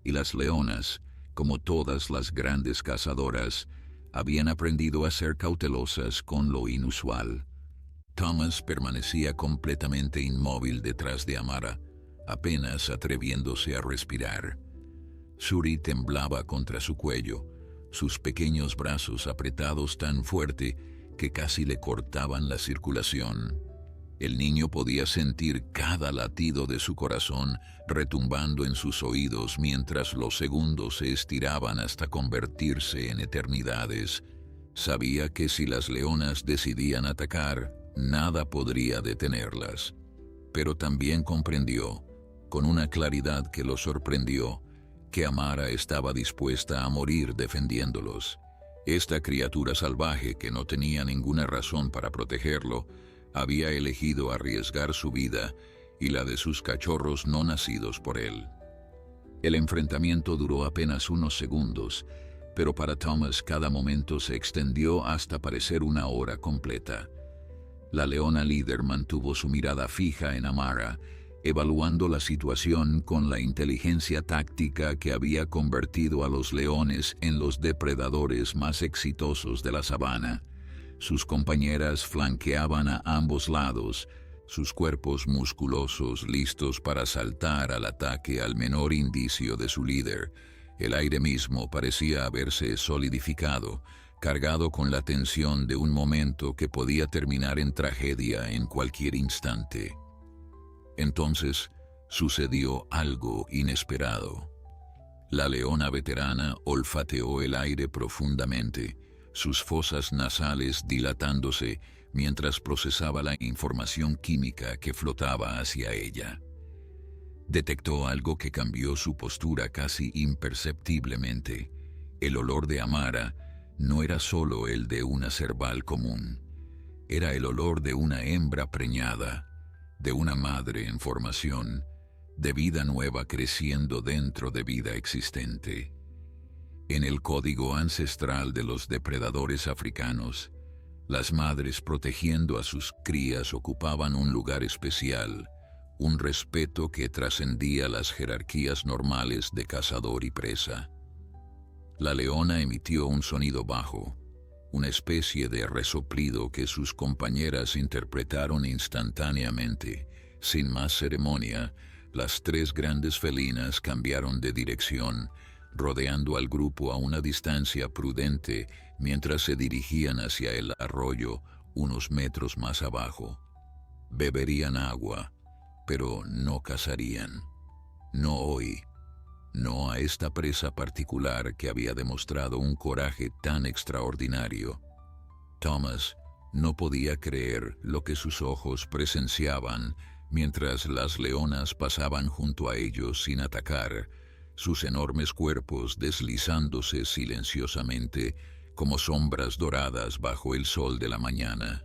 Y las leonas, como todas las grandes cazadoras, habían aprendido a ser cautelosas con lo inusual. Thomas permanecía completamente inmóvil detrás de Amara, apenas atreviéndose a respirar. Suri temblaba contra su cuello, sus pequeños brazos apretados tan fuerte que casi le cortaban la circulación. El niño podía sentir cada latido de su corazón retumbando en sus oídos mientras los segundos se estiraban hasta convertirse en eternidades. Sabía que si las leonas decidían atacar, nada podría detenerlas. Pero también comprendió, con una claridad que lo sorprendió, que Amara estaba dispuesta a morir defendiéndolos. Esta criatura salvaje, que no tenía ninguna razón para protegerlo, había elegido arriesgar su vida y la de sus cachorros no nacidos por él. El enfrentamiento duró apenas unos segundos, pero para Thomas cada momento se extendió hasta parecer una hora completa. La leona líder mantuvo su mirada fija en Amara, evaluando la situación con la inteligencia táctica que había convertido a los leones en los depredadores más exitosos de la sabana. Sus compañeras flanqueaban a ambos lados, sus cuerpos musculosos listos para saltar al ataque al menor indicio de su líder. El aire mismo parecía haberse solidificado, cargado con la tensión de un momento que podía terminar en tragedia en cualquier instante. Entonces sucedió algo inesperado. La leona veterana olfateó el aire profundamente, sus fosas nasales dilatándose mientras procesaba la información química que flotaba hacia ella. Detectó algo que cambió su postura casi imperceptiblemente. El olor de Amara no era solo el de una cerval común. Era el olor de una hembra preñada, de una madre en formación, de vida nueva creciendo dentro de vida existente. En el código ancestral de los depredadores africanos, las madres protegiendo a sus crías ocupaban un lugar especial, un respeto que trascendía las jerarquías normales de cazador y presa. La leona emitió un sonido bajo, una especie de resoplido que sus compañeras interpretaron instantáneamente. Sin más ceremonia, las tres grandes felinas cambiaron de dirección, rodeando al grupo a una distancia prudente mientras se dirigían hacia el arroyo unos metros más abajo. Beberían agua, pero no cazarían. No hoy. No a esta presa particular que había demostrado un coraje tan extraordinario. Thomas no podía creer lo que sus ojos presenciaban mientras las leonas pasaban junto a ellos sin atacar, sus enormes cuerpos deslizándose silenciosamente como sombras doradas bajo el sol de la mañana.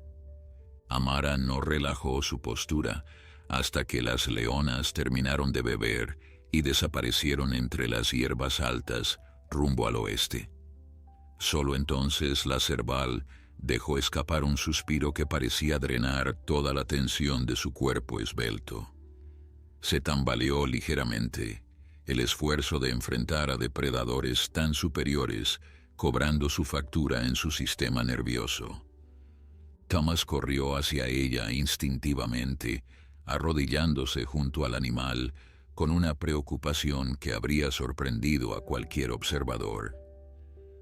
Amara no relajó su postura hasta que las leonas terminaron de beber y desaparecieron entre las hierbas altas rumbo al oeste. Solo entonces la cerval dejó escapar un suspiro que parecía drenar toda la tensión de su cuerpo esbelto. Se tambaleó ligeramente, el esfuerzo de enfrentar a depredadores tan superiores cobrando su factura en su sistema nervioso. Thomas corrió hacia ella instintivamente, arrodillándose junto al animal con una preocupación que habría sorprendido a cualquier observador.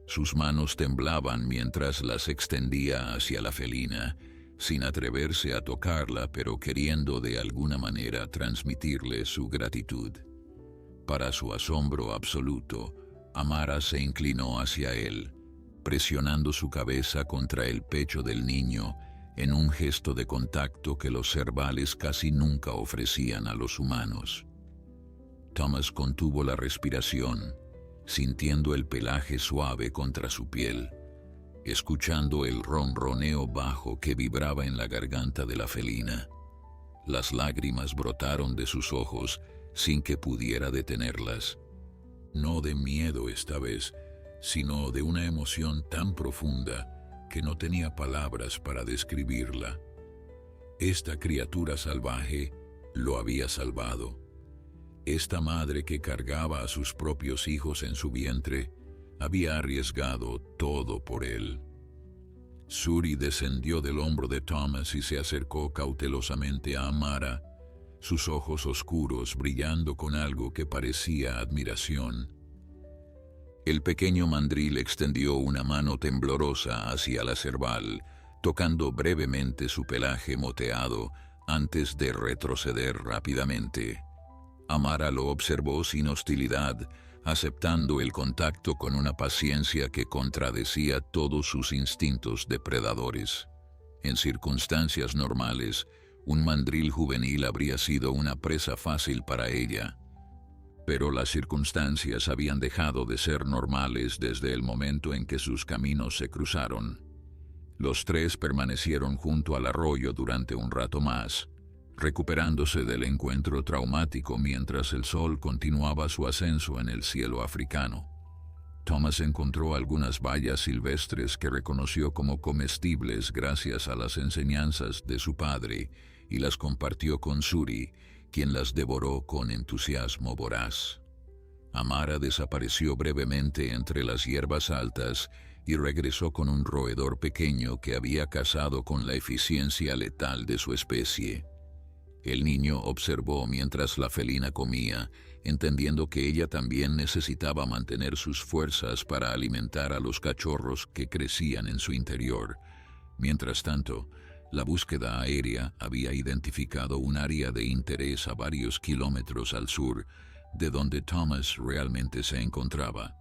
Sus manos temblaban mientras las extendía hacia la felina, sin atreverse a tocarla, pero queriendo de alguna manera transmitirle su gratitud. Para su asombro absoluto, Amara se inclinó hacia él, presionando su cabeza contra el pecho del niño en un gesto de contacto que los cervales casi nunca ofrecían a los humanos. Thomas contuvo la respiración, sintiendo el pelaje suave contra su piel, escuchando el ronroneo bajo que vibraba en la garganta de la felina. Las lágrimas brotaron de sus ojos sin que pudiera detenerlas. No de miedo esta vez, sino de una emoción tan profunda que no tenía palabras para describirla. Esta criatura salvaje lo había salvado. Esta madre que cargaba a sus propios hijos en su vientre había arriesgado todo por él. Suri descendió del hombro de Thomas y se acercó cautelosamente a Amara, sus ojos oscuros brillando con algo que parecía admiración. El pequeño mandril extendió una mano temblorosa hacia la cerval, tocando brevemente su pelaje moteado antes de retroceder rápidamente. Amara lo observó sin hostilidad, aceptando el contacto con una paciencia que contradecía todos sus instintos depredadores. En circunstancias normales, un mandril juvenil habría sido una presa fácil para ella. Pero las circunstancias habían dejado de ser normales desde el momento en que sus caminos se cruzaron. Los tres permanecieron junto al arroyo durante un rato más, recuperándose del encuentro traumático mientras el sol continuaba su ascenso en el cielo africano. Thomas encontró algunas bayas silvestres que reconoció como comestibles gracias a las enseñanzas de su padre y las compartió con Suri, quien las devoró con entusiasmo voraz. Amara desapareció brevemente entre las hierbas altas y regresó con un roedor pequeño que había cazado con la eficiencia letal de su especie. El niño observó mientras la felina comía, entendiendo que ella también necesitaba mantener sus fuerzas para alimentar a los cachorros que crecían en su interior. Mientras tanto, la búsqueda aérea había identificado un área de interés a varios kilómetros al sur, de donde Thomas realmente se encontraba.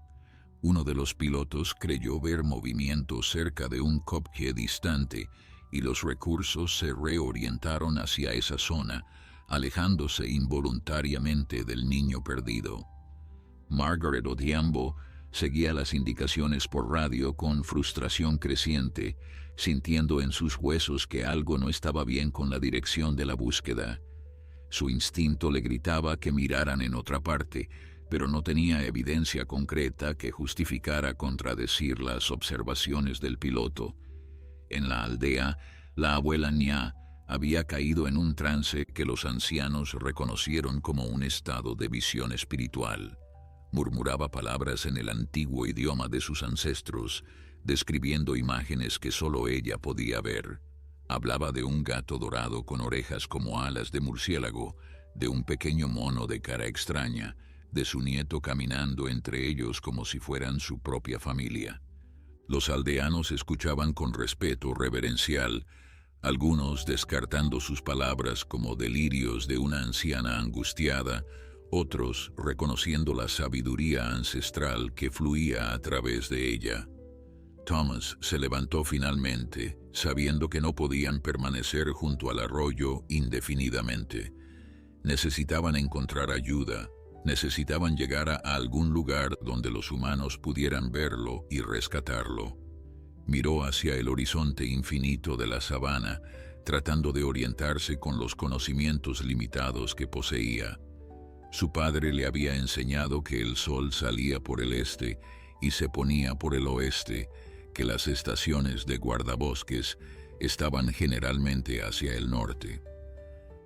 Uno de los pilotos creyó ver movimiento cerca de un copje distante y los recursos se reorientaron hacia esa zona, alejándose involuntariamente del niño perdido. Margaret Odhiambo seguía las indicaciones por radio con frustración creciente, sintiendo en sus huesos que algo no estaba bien con la dirección de la búsqueda. Su instinto le gritaba que miraran en otra parte, pero no tenía evidencia concreta que justificara contradecir las observaciones del piloto. En la aldea, la abuela Nya había caído en un trance que los ancianos reconocieron como un estado de visión espiritual. Murmuraba palabras en el antiguo idioma de sus ancestros, describiendo imágenes que solo ella podía ver. Hablaba de un gato dorado con orejas como alas de murciélago, de un pequeño mono de cara extraña, de su nieto caminando entre ellos como si fueran su propia familia. Los aldeanos escuchaban con respeto reverencial, algunos descartando sus palabras como delirios de una anciana angustiada, otros reconociendo la sabiduría ancestral que fluía a través de ella. Thomas se levantó finalmente, sabiendo que no podían permanecer junto al arroyo indefinidamente. Necesitaban encontrar ayuda, necesitaban llegar a algún lugar donde los humanos pudieran verlo y rescatarlo. Miró hacia el horizonte infinito de la sabana, tratando de orientarse con los conocimientos limitados que poseía. Su padre le había enseñado que el sol salía por el este y se ponía por el oeste, que las estaciones de guardabosques estaban generalmente hacia el norte.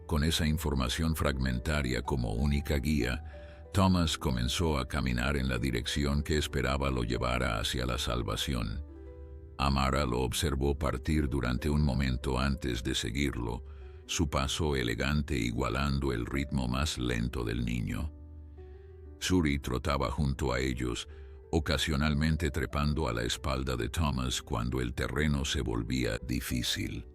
Con esa información fragmentaria como única guía, Thomas comenzó a caminar en la dirección que esperaba lo llevara hacia la salvación. Amara lo observó partir durante un momento antes de seguirlo, su paso elegante igualando el ritmo más lento del niño. Suri trotaba junto a ellos, ocasionalmente trepando a la espalda de Thomas cuando el terreno se volvía difícil.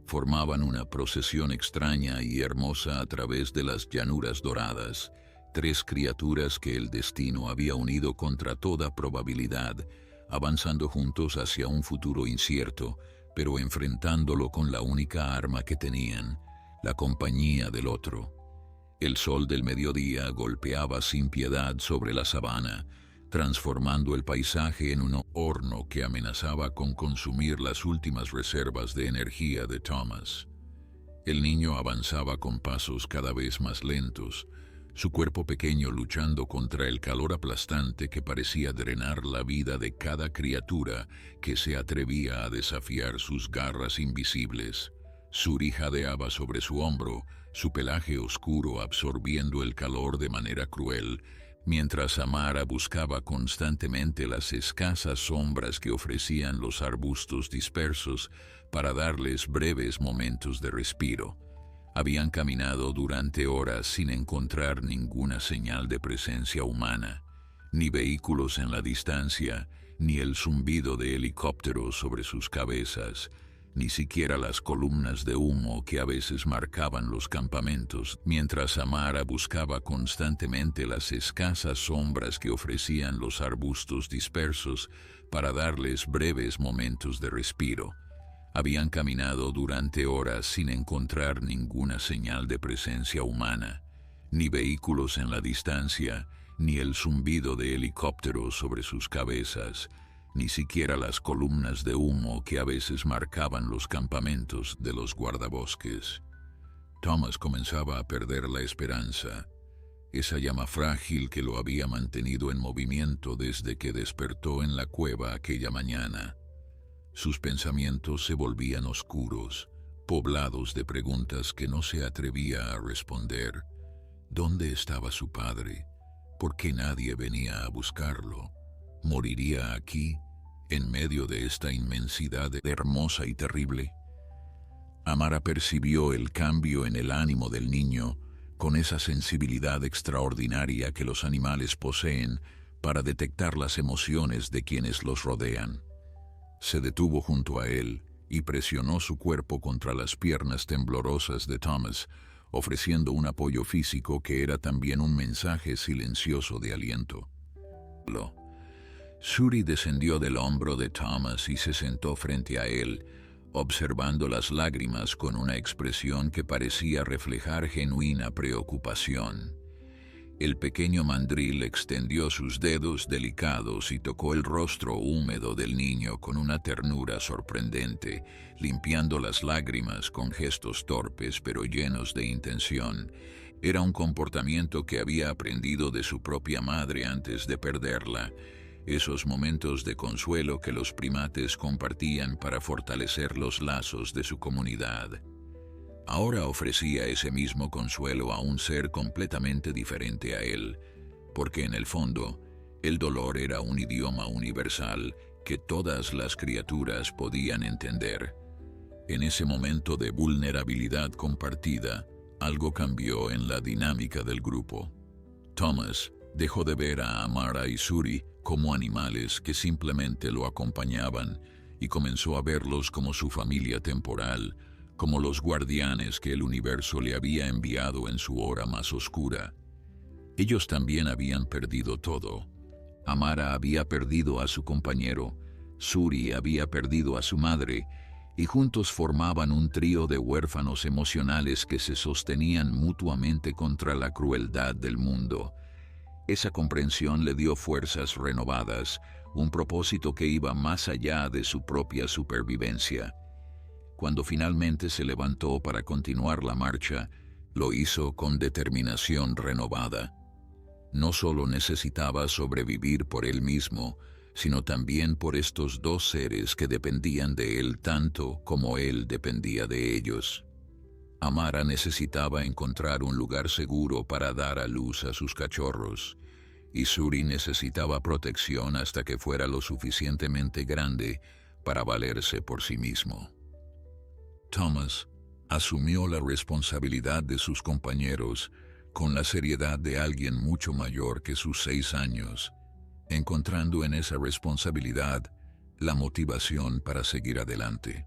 Formaban una procesión extraña y hermosa a través de las llanuras doradas, tres criaturas que el destino había unido contra toda probabilidad, avanzando juntos hacia un futuro incierto, pero enfrentándolo con la única arma que tenían, la compañía del otro. El sol del mediodía golpeaba sin piedad sobre la sabana, transformando el paisaje en un horno que amenazaba con consumir las últimas reservas de energía de Thomas. El niño avanzaba con pasos cada vez más lentos, su cuerpo pequeño luchando contra el calor aplastante que parecía drenar la vida de cada criatura que se atrevía a desafiar sus garras invisibles. Suri jadeaba sobre su hombro, su pelaje oscuro absorbiendo el calor de manera cruel, mientras Amara buscaba constantemente las escasas sombras que ofrecían los arbustos dispersos para darles breves momentos de respiro. Habían caminado durante horas sin encontrar ninguna señal de presencia humana, ni vehículos en la distancia, ni el zumbido de helicópteros sobre sus cabezas, ni siquiera las columnas de humo que a veces marcaban los campamentos, mientras Amara buscaba constantemente las escasas sombras que ofrecían los arbustos dispersos para darles breves momentos de respiro. Habían caminado durante horas sin encontrar ninguna señal de presencia humana, ni vehículos en la distancia, ni el zumbido de helicópteros sobre sus cabezas, ni siquiera las columnas de humo que a veces marcaban los campamentos de los guardabosques. Thomas comenzaba a perder la esperanza, esa llama frágil que lo había mantenido en movimiento desde que despertó en la cueva aquella mañana. Sus pensamientos se volvían oscuros, poblados de preguntas que no se atrevía a responder, ¿Dónde estaba su padre? ¿Por qué nadie venía a buscarlo? ¿Moriría aquí, en medio de esta inmensidad hermosa y terrible? Amara percibió el cambio en el ánimo del niño, con esa sensibilidad extraordinaria que los animales poseen para detectar las emociones de quienes los rodean. Se detuvo junto a él y presionó su cuerpo contra las piernas temblorosas de Thomas, ofreciendo un apoyo físico que era también un mensaje silencioso de aliento. Suri descendió del hombro de Thomas y se sentó frente a él, observando las lágrimas con una expresión que parecía reflejar genuina preocupación. El pequeño mandril extendió sus dedos delicados y tocó el rostro húmedo del niño con una ternura sorprendente, limpiando las lágrimas con gestos torpes pero llenos de intención. Era un comportamiento que había aprendido de su propia madre antes de perderla, esos momentos de consuelo que los primates compartían para fortalecer los lazos de su comunidad. Ahora ofrecía ese mismo consuelo a un ser completamente diferente a él, porque en el fondo, el dolor era un idioma universal que todas las criaturas podían entender. En ese momento de vulnerabilidad compartida, algo cambió en la dinámica del grupo. Thomas dejó de ver a Amara y Suri como animales que simplemente lo acompañaban y comenzó a verlos como su familia temporal, como los guardianes que el universo le había enviado en su hora más oscura. Ellos también habían perdido todo. Amara había perdido a su compañero, Suri había perdido a su madre, y juntos formaban un trío de huérfanos emocionales que se sostenían mutuamente contra la crueldad del mundo. Esa comprensión le dio fuerzas renovadas, un propósito que iba más allá de su propia supervivencia. Cuando finalmente se levantó para continuar la marcha, lo hizo con determinación renovada. No solo necesitaba sobrevivir por él mismo, sino también por estos dos seres que dependían de él tanto como él dependía de ellos. Amara necesitaba encontrar un lugar seguro para dar a luz a sus cachorros, y Suri necesitaba protección hasta que fuera lo suficientemente grande para valerse por sí mismo. Thomas asumió la responsabilidad de sus compañeros con la seriedad de alguien mucho mayor que sus 6 años, encontrando en esa responsabilidad la motivación para seguir adelante.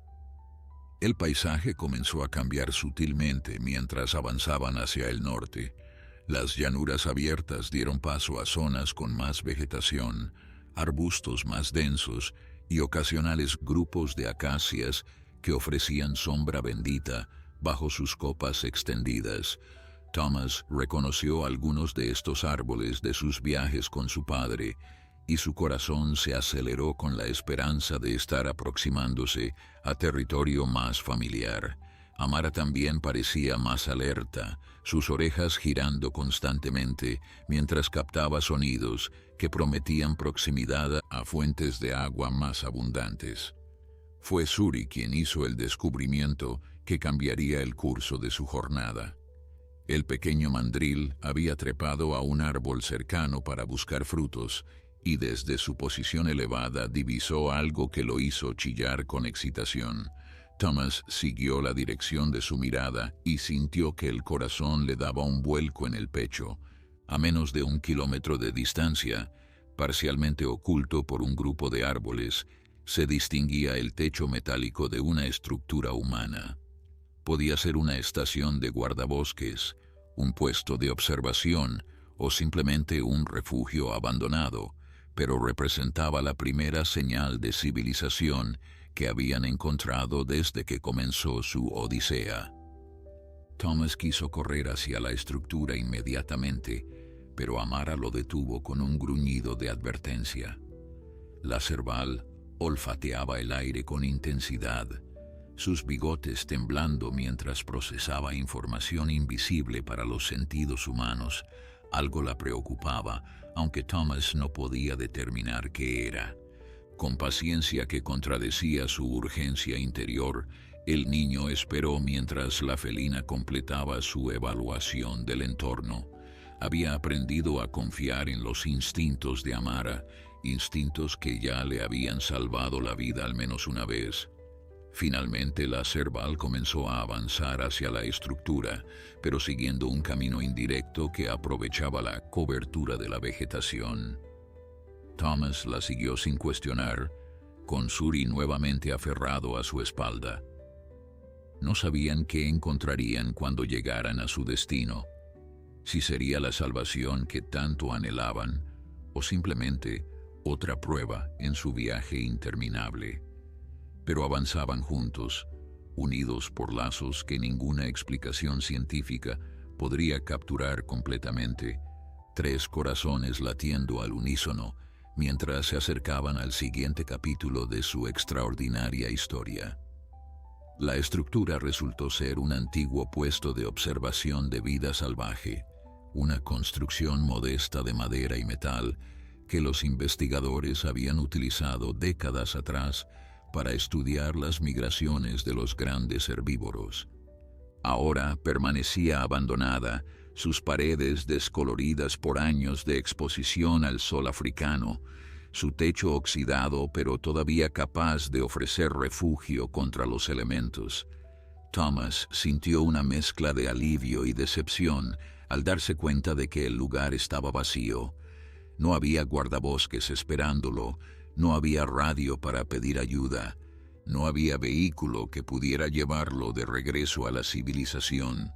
El paisaje comenzó a cambiar sutilmente mientras avanzaban hacia el norte. Las llanuras abiertas dieron paso a zonas con más vegetación, arbustos más densos y ocasionales grupos de acacias que ofrecían sombra bendita bajo sus copas extendidas. Thomas reconoció algunos de estos árboles de sus viajes con su padre, y su corazón se aceleró con la esperanza de estar aproximándose a territorio más familiar. Amara también parecía más alerta, sus orejas girando constantemente mientras captaba sonidos que prometían proximidad a fuentes de agua más abundantes. Fue Suri quien hizo el descubrimiento que cambiaría el curso de su jornada. El pequeño mandril había trepado a un árbol cercano para buscar frutos, y desde su posición elevada divisó algo que lo hizo chillar con excitación. Thomas siguió la dirección de su mirada y sintió que el corazón le daba un vuelco en el pecho. A menos de 1 kilómetro de distancia, parcialmente oculto por un grupo de árboles, se distinguía el techo metálico de una estructura humana. Podía ser una estación de guardabosques, un puesto de observación o simplemente un refugio abandonado, pero representaba la primera señal de civilización que habían encontrado desde que comenzó su odisea. Thomas quiso correr hacia la estructura inmediatamente, pero Amara lo detuvo con un gruñido de advertencia. La cerval olfateaba el aire con intensidad, sus bigotes temblando mientras procesaba información invisible para los sentidos humanos. Algo la preocupaba, aunque Thomas no podía determinar qué era. Con paciencia que contradecía su urgencia interior, El niño esperó mientras la felina completaba su evaluación del entorno. Había aprendido a confiar en los instintos de Amara, instintos que ya le habían salvado la vida al menos una vez. Finalmente la Serval comenzó a avanzar hacia la estructura, pero siguiendo un camino indirecto que aprovechaba la cobertura de la vegetación. Thomas la siguió sin cuestionar, con Suri nuevamente aferrado a su espalda. No sabían qué encontrarían cuando llegaran a su destino, si sería la salvación que tanto anhelaban o simplemente otra prueba en su viaje interminable. Pero avanzaban juntos, unidos por lazos que ninguna explicación científica podría capturar completamente, 3 corazones latiendo al unísono mientras se acercaban al siguiente capítulo de su extraordinaria historia. La estructura resultó ser un antiguo puesto de observación de vida salvaje, una construcción modesta de madera y metal que los investigadores habían utilizado décadas atrás para estudiar las migraciones de los grandes herbívoros. Ahora permanecía abandonada, sus paredes descoloridas por años de exposición al sol africano, su techo oxidado pero todavía capaz de ofrecer refugio contra los elementos. Thomas sintió una mezcla de alivio y decepción al darse cuenta de que el lugar estaba vacío. No había guardabosques esperándolo, no había radio para pedir ayuda, no había vehículo que pudiera llevarlo de regreso a la civilización.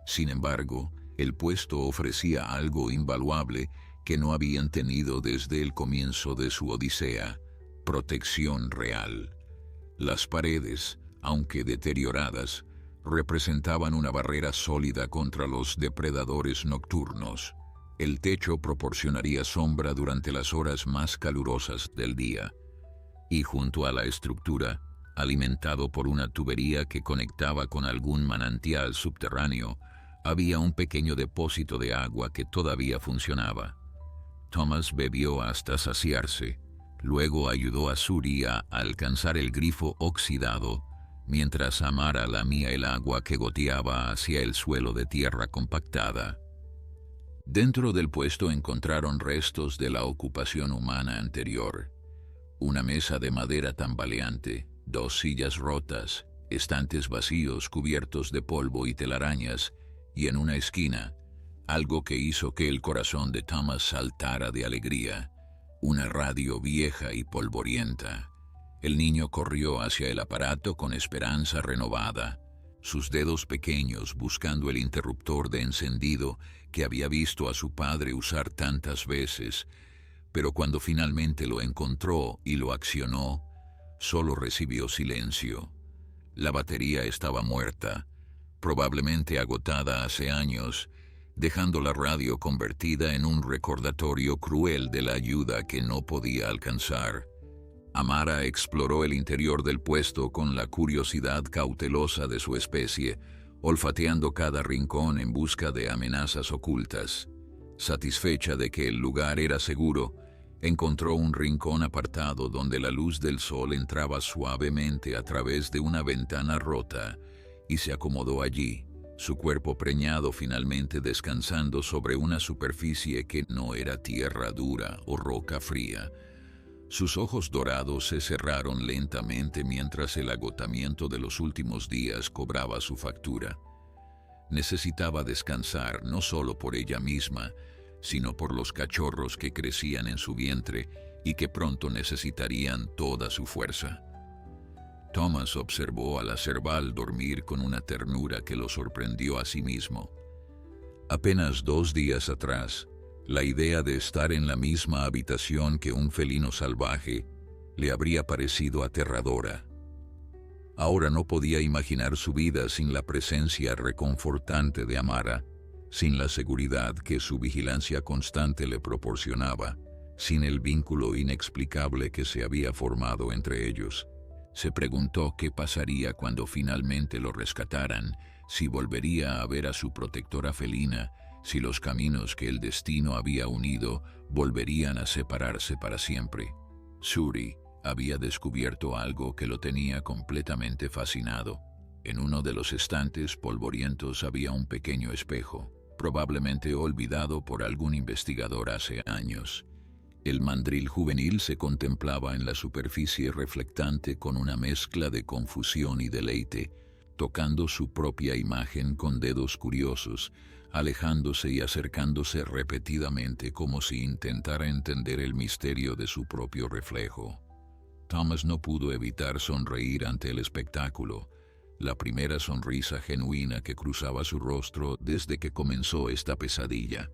Sin embargo, el puesto ofrecía algo invaluable que no habían tenido desde el comienzo de su odisea: protección real. Las paredes, aunque deterioradas, representaban una barrera sólida contra los depredadores nocturnos. El techo proporcionaría sombra durante las horas más calurosas del día. Y junto a la estructura, alimentado por una tubería que conectaba con algún manantial subterráneo, había un pequeño depósito de agua que todavía funcionaba. Thomas bebió hasta saciarse. Luego ayudó a Suri a alcanzar el grifo oxidado, mientras Amara lamía el agua que goteaba hacia el suelo de tierra compactada. Dentro del puesto encontraron restos de la ocupación humana anterior. Una mesa de madera tambaleante, 2 sillas rotas, estantes vacíos cubiertos de polvo y telarañas, y en una esquina, algo que hizo que el corazón de Thomas saltara de alegría: una radio vieja y polvorienta. El niño corrió hacia el aparato con esperanza renovada, sus dedos pequeños buscando el interruptor de encendido que había visto a su padre usar tantas veces, pero cuando finalmente lo encontró y lo accionó, solo recibió silencio. La batería estaba muerta, probablemente agotada hace años, dejando la radio convertida en un recordatorio cruel de la ayuda que no podía alcanzar. Amara exploró el interior del puesto con la curiosidad cautelosa de su especie, olfateando cada rincón en busca de amenazas ocultas. Satisfecha de que el lugar era seguro, encontró un rincón apartado donde la luz del sol entraba suavemente a través de una ventana rota, y se acomodó allí, su cuerpo preñado finalmente descansando sobre una superficie que no era tierra dura o roca fría. Sus ojos dorados se cerraron lentamente mientras el agotamiento de los últimos días cobraba su factura. Necesitaba descansar no solo por ella misma, sino por los cachorros que crecían en su vientre y que pronto necesitarían toda su fuerza. Thomas observó a la Serval dormir con una ternura que lo sorprendió a sí mismo. Apenas 2 días atrás, la idea de estar en la misma habitación que un felino salvaje le habría parecido aterradora. Ahora no podía imaginar su vida sin la presencia reconfortante de Amara, sin la seguridad que su vigilancia constante le proporcionaba, sin el vínculo inexplicable que se había formado entre ellos. Se preguntó qué pasaría cuando finalmente lo rescataran, si volvería a ver a su protectora felina, si los caminos que el destino había unido volverían a separarse para siempre. Suri había descubierto algo que lo tenía completamente fascinado. En uno de los estantes polvorientos había un pequeño espejo, probablemente olvidado por algún investigador hace años. El mandril juvenil se contemplaba en la superficie reflectante con una mezcla de confusión y deleite, tocando su propia imagen con dedos curiosos, alejándose y acercándose repetidamente como si intentara entender el misterio de su propio reflejo. Thomas no pudo evitar sonreír ante el espectáculo, la primera sonrisa genuina que cruzaba su rostro desde que comenzó esta pesadilla.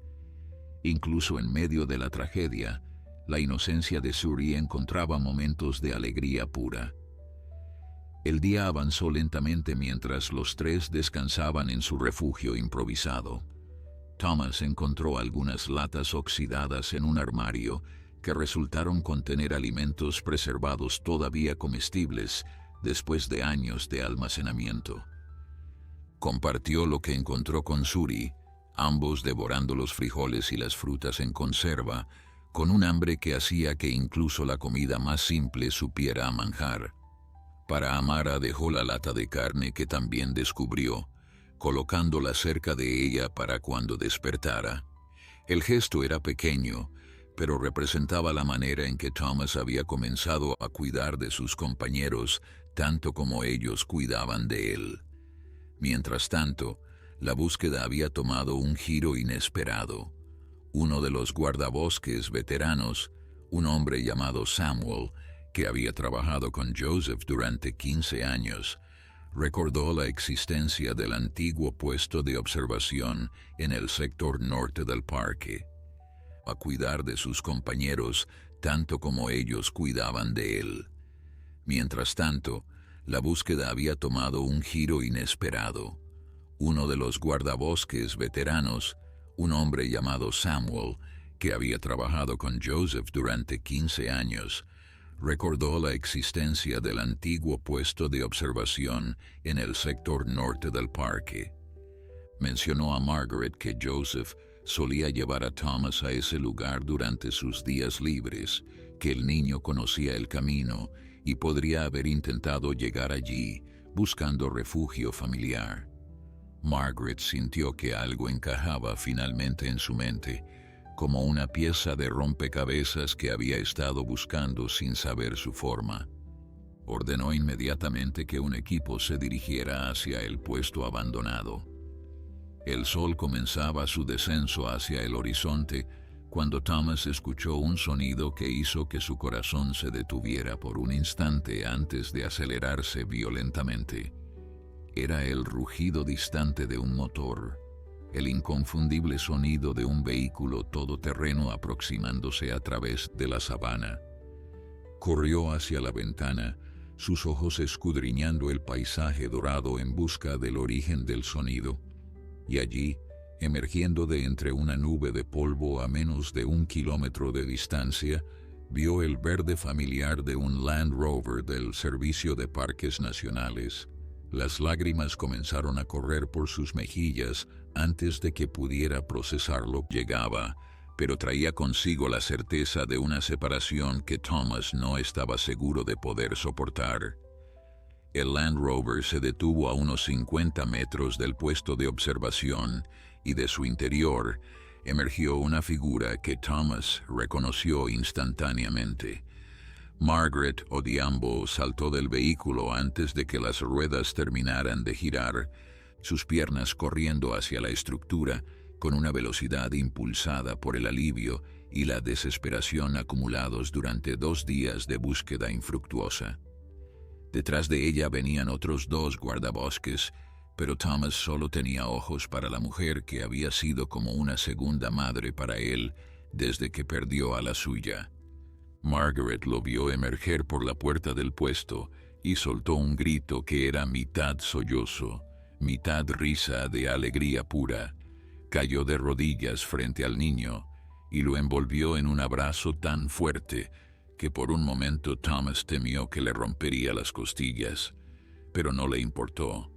Incluso en medio de la tragedia, la inocencia de Suri encontraba momentos de alegría pura. El día avanzó lentamente mientras los tres descansaban en su refugio improvisado. Thomas encontró algunas latas oxidadas en un armario que resultaron contener alimentos preservados todavía comestibles después de años de almacenamiento. Compartió lo que encontró con Suri, ambos devorando los frijoles y las frutas en conserva, con un hambre que hacía que incluso la comida más simple supiera a manjar. Para Amara dejó la lata de carne que también descubrió, colocándola cerca de ella para cuando despertara. El gesto era pequeño, pero representaba la manera en que Thomas había comenzado a cuidar de sus compañeros tanto como ellos cuidaban de él. Mientras tanto, la búsqueda había tomado un giro inesperado. Uno de los guardabosques veteranos, un hombre llamado Samuel, que había trabajado con Joseph durante 15 años, recordó la existencia del antiguo puesto de observación en el sector norte del parque, a cuidar de sus compañeros tanto como ellos cuidaban de él. Mientras tanto, la búsqueda había tomado un giro inesperado. Uno de los guardabosques veteranos, un hombre llamado Samuel, que había trabajado con Joseph durante 15 años, recordó la existencia del antiguo puesto de observación en el sector norte del parque. Mencionó a Margaret que Joseph solía llevar a Thomas a ese lugar durante sus días libres, que el niño conocía el camino y podría haber intentado llegar allí buscando refugio familiar. Margaret sintió que algo encajaba finalmente en su mente, como una pieza de rompecabezas que había estado buscando sin saber su forma. Ordenó inmediatamente que un equipo se dirigiera hacia el puesto abandonado. El sol comenzaba su descenso hacia el horizonte cuando Thomas escuchó un sonido que hizo que su corazón se detuviera por un instante antes de acelerarse violentamente. Era el rugido distante de un motor, el inconfundible sonido de un vehículo todoterreno aproximándose a través de la sabana. Corrió hacia la ventana, sus ojos escudriñando el paisaje dorado en busca del origen del sonido, y allí, emergiendo de entre una nube de polvo a menos de 1 kilómetro de distancia, vio el verde familiar de un Land Rover del Servicio de Parques Nacionales. Las lágrimas comenzaron a correr por sus mejillas antes de que pudiera procesarlo. Llegaba, pero traía consigo la certeza de una separación que Thomas no estaba seguro de poder soportar. El Land Rover se detuvo a unos 50 metros del puesto de observación y de su interior emergió una figura que Thomas reconoció instantáneamente. Margaret Odiambo saltó del vehículo antes de que las ruedas terminaran de girar, sus piernas corriendo hacia la estructura con una velocidad impulsada por el alivio y la desesperación acumulados durante 2 días de búsqueda infructuosa. Detrás de ella venían otros 2 guardabosques, pero Thomas solo tenía ojos para la mujer que había sido como una segunda madre para él desde que perdió a la suya. Margaret lo vio emerger por la puerta del puesto y soltó un grito que era mitad sollozo, mitad risa de alegría pura. Cayó de rodillas frente al niño y lo envolvió en un abrazo tan fuerte que por un momento Thomas temió que le rompería las costillas, pero no le importó.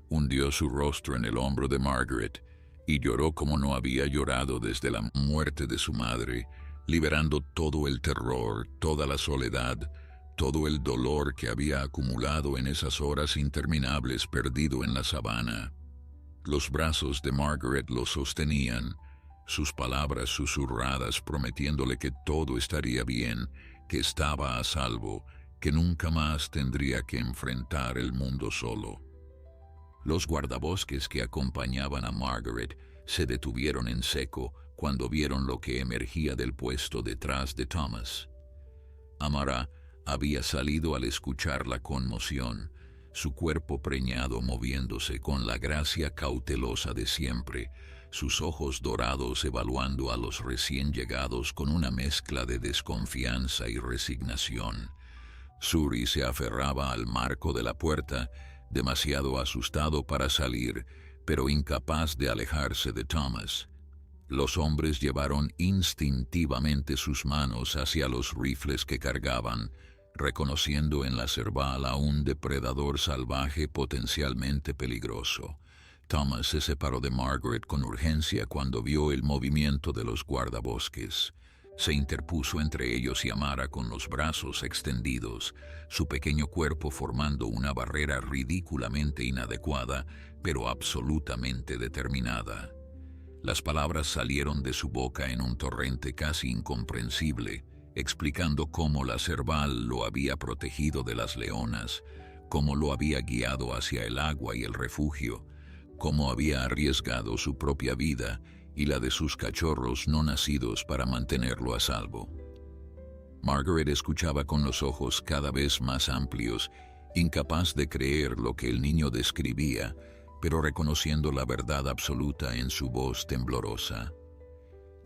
Hundió su rostro en el hombro de Margaret y lloró como no había llorado desde la muerte de su madre, liberando todo el terror, toda la soledad, todo el dolor que había acumulado en esas horas interminables perdido en la sabana. Los brazos de Margaret lo sostenían, sus palabras susurradas prometiéndole que todo estaría bien, que estaba a salvo, que nunca más tendría que enfrentar el mundo solo. Los guardabosques que acompañaban a Margaret se detuvieron en seco cuando vieron lo que emergía del puesto detrás de Thomas. Amara había salido al escuchar la conmoción, su cuerpo preñado moviéndose con la gracia cautelosa de siempre, sus ojos dorados evaluando a los recién llegados con una mezcla de desconfianza y resignación. Suri se aferraba al marco de la puerta, demasiado asustado para salir, pero incapaz de alejarse de Thomas. Los hombres llevaron instintivamente sus manos hacia los rifles que cargaban, reconociendo en la cerval a un depredador salvaje potencialmente peligroso. Thomas se separó de Margaret con urgencia cuando vio el movimiento de los guardabosques. Se interpuso entre ellos y Amara con los brazos extendidos, su pequeño cuerpo formando una barrera ridículamente inadecuada, pero absolutamente determinada. Las palabras salieron de su boca en un torrente casi incomprensible, explicando cómo la cerval lo había protegido de las leonas, cómo lo había guiado hacia el agua y el refugio, cómo había arriesgado su propia vida y la de sus cachorros no nacidos para mantenerlo a salvo. Margaret escuchaba con los ojos cada vez más amplios, incapaz de creer lo que el niño describía, pero reconociendo la verdad absoluta en su voz temblorosa.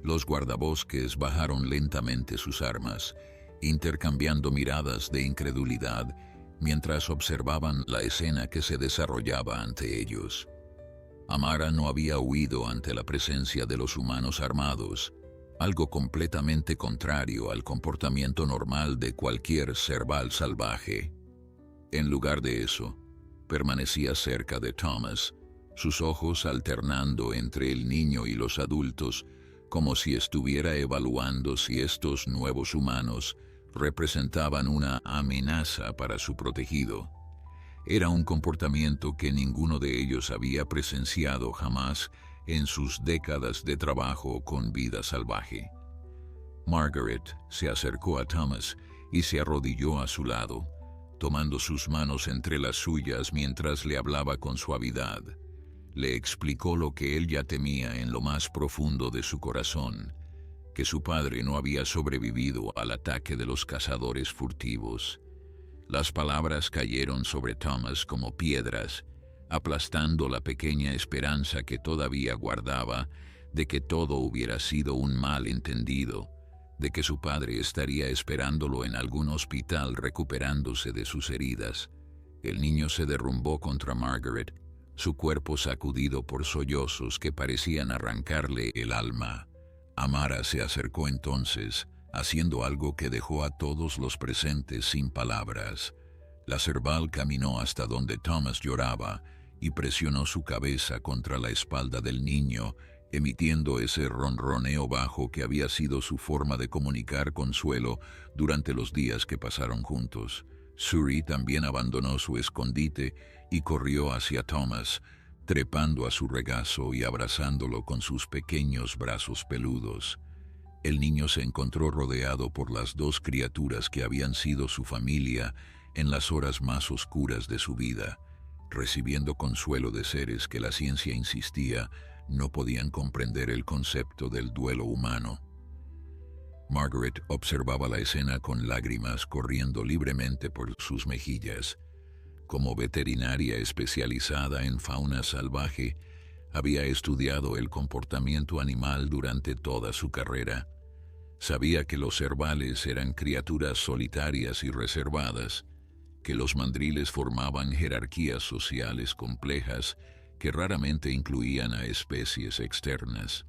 Los guardabosques bajaron lentamente sus armas, intercambiando miradas de incredulidad mientras observaban la escena que se desarrollaba ante ellos. Amara no había huido ante la presencia de los humanos armados, algo completamente contrario al comportamiento normal de cualquier cerval salvaje. En lugar de eso, permanecía cerca de Thomas, sus ojos alternando entre el niño y los adultos, como si estuviera evaluando si estos nuevos humanos representaban una amenaza para su protegido. Era un comportamiento que ninguno de ellos había presenciado jamás en sus décadas de trabajo con vida salvaje. Margaret se acercó a Thomas y se arrodilló a su lado, tomando sus manos entre las suyas mientras le hablaba con suavidad. Le explicó lo que él ya temía en lo más profundo de su corazón, que su padre no había sobrevivido al ataque de los cazadores furtivos. Las palabras cayeron sobre Thomas como piedras, aplastando la pequeña esperanza que todavía guardaba de que todo hubiera sido un malentendido, de que su padre estaría esperándolo en algún hospital recuperándose de sus heridas. El niño se derrumbó contra Margaret, su cuerpo sacudido por sollozos que parecían arrancarle el alma. Amara se acercó entonces, haciendo algo que dejó a todos los presentes sin palabras. La cerval caminó hasta donde Thomas lloraba y presionó su cabeza contra la espalda del niño, emitiendo ese ronroneo bajo que había sido su forma de comunicar consuelo durante los días que pasaron juntos. Suri también abandonó su escondite y corrió hacia Thomas, trepando a su regazo y abrazándolo con sus pequeños brazos peludos. El niño se encontró rodeado por las dos criaturas que habían sido su familia en las horas más oscuras de su vida, recibiendo consuelo de seres que la ciencia insistía no podían comprender el concepto del duelo humano. Margaret observaba la escena con lágrimas corriendo libremente por sus mejillas. Como veterinaria especializada en fauna salvaje, había estudiado el comportamiento animal durante toda su carrera. Sabía que los cervales eran criaturas solitarias y reservadas, que los mandriles formaban jerarquías sociales complejas que raramente incluían a especies externas.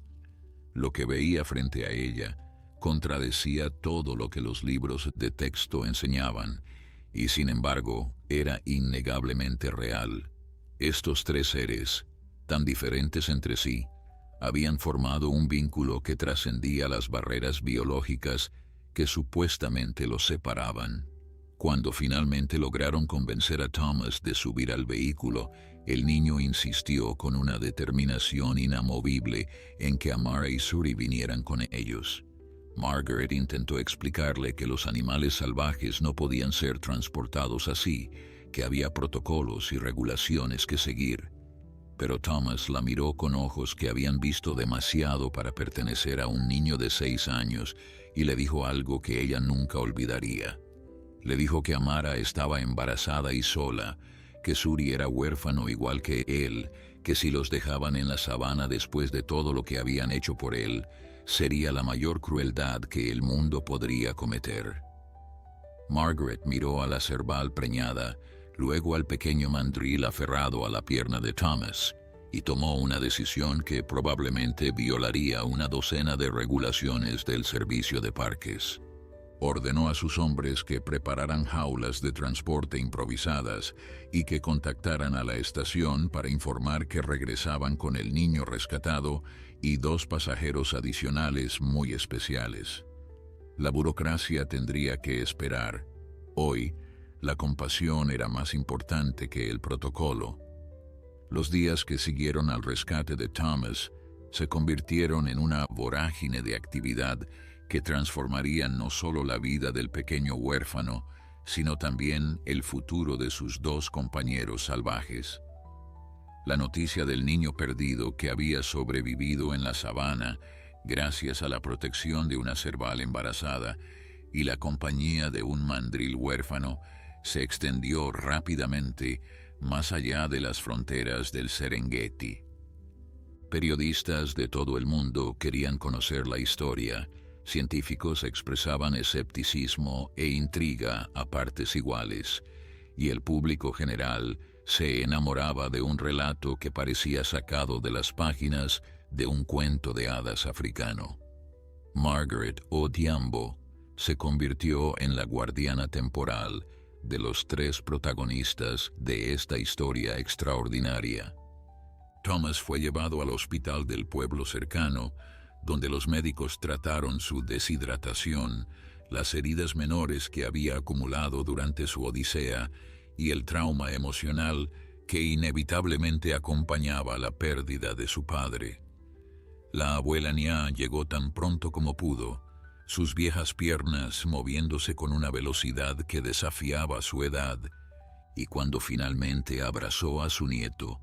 Lo que veía frente a ella contradecía todo lo que los libros de texto enseñaban, y sin embargo era innegablemente real. Estos tres seres, tan diferentes entre sí, habían formado un vínculo que trascendía las barreras biológicas que supuestamente los separaban. Cuando finalmente lograron convencer a Thomas de subir al vehículo, el niño insistió con una determinación inamovible en que Amara y Suri vinieran con ellos. Margaret intentó explicarle que los animales salvajes no podían ser transportados así, que había protocolos y regulaciones que seguir. Pero Thomas la miró con ojos que habían visto demasiado para pertenecer a un niño de 6 años y le dijo algo que ella nunca olvidaría. Le dijo que Amara estaba embarazada y sola, que Suri era huérfano igual que él, que si los dejaban en la sabana después de todo lo que habían hecho por él, sería la mayor crueldad que el mundo podría cometer. Margaret miró a la cerval preñada, luego al pequeño mandril aferrado a la pierna de Thomas, y tomó una decisión que probablemente violaría una docena de regulaciones del servicio de parques. Ordenó a sus hombres que prepararan jaulas de transporte improvisadas y que contactaran a la estación para informar que regresaban con el niño rescatado y 2 pasajeros adicionales muy especiales. La burocracia tendría que esperar. Hoy, la compasión era más importante que el protocolo. Los días que siguieron al rescate de Thomas se convirtieron en una vorágine de actividad que transformarían no solo la vida del pequeño huérfano, sino también el futuro de sus 2 compañeros salvajes. La noticia del niño perdido que había sobrevivido en la sabana gracias a la protección de una cerval embarazada y la compañía de un mandril huérfano se extendió rápidamente más allá de las fronteras del Serengeti. Periodistas de todo el mundo querían conocer la historia. Científicos expresaban escepticismo e intriga a partes iguales, y el público general se enamoraba de un relato que parecía sacado de las páginas de un cuento de hadas africano. Margaret Odhiambo se convirtió en la guardiana temporal de los 3 protagonistas de esta historia extraordinaria. Thomas fue llevado al hospital del pueblo cercano, donde los médicos trataron su deshidratación, las heridas menores que había acumulado durante su odisea y el trauma emocional que inevitablemente acompañaba la pérdida de su padre. La abuela Nya llegó tan pronto como pudo, sus viejas piernas moviéndose con una velocidad que desafiaba su edad, y cuando finalmente abrazó a su nieto,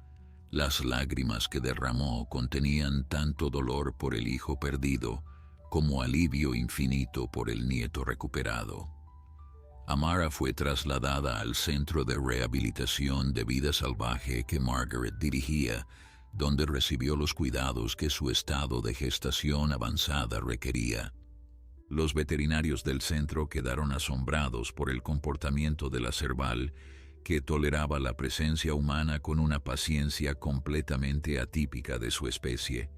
las lágrimas que derramó contenían tanto dolor por el hijo perdido como alivio infinito por el nieto recuperado. Amara fue trasladada al centro de rehabilitación de vida salvaje que Margaret dirigía, donde recibió los cuidados que su estado de gestación avanzada requería. Los veterinarios del centro quedaron asombrados por el comportamiento de la cerval, que toleraba la presencia humana con una paciencia completamente atípica de su especie.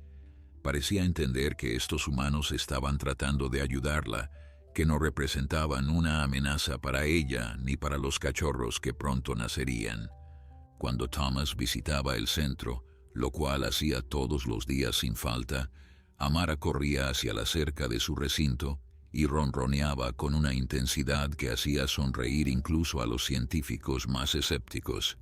Parecía entender que estos humanos estaban tratando de ayudarla, que no representaban una amenaza para ella ni para los cachorros que pronto nacerían. Cuando Thomas visitaba el centro, lo cual hacía todos los días sin falta, Amara corría hacia la cerca de su recinto y ronroneaba con una intensidad que hacía sonreír incluso a los científicos más escépticos.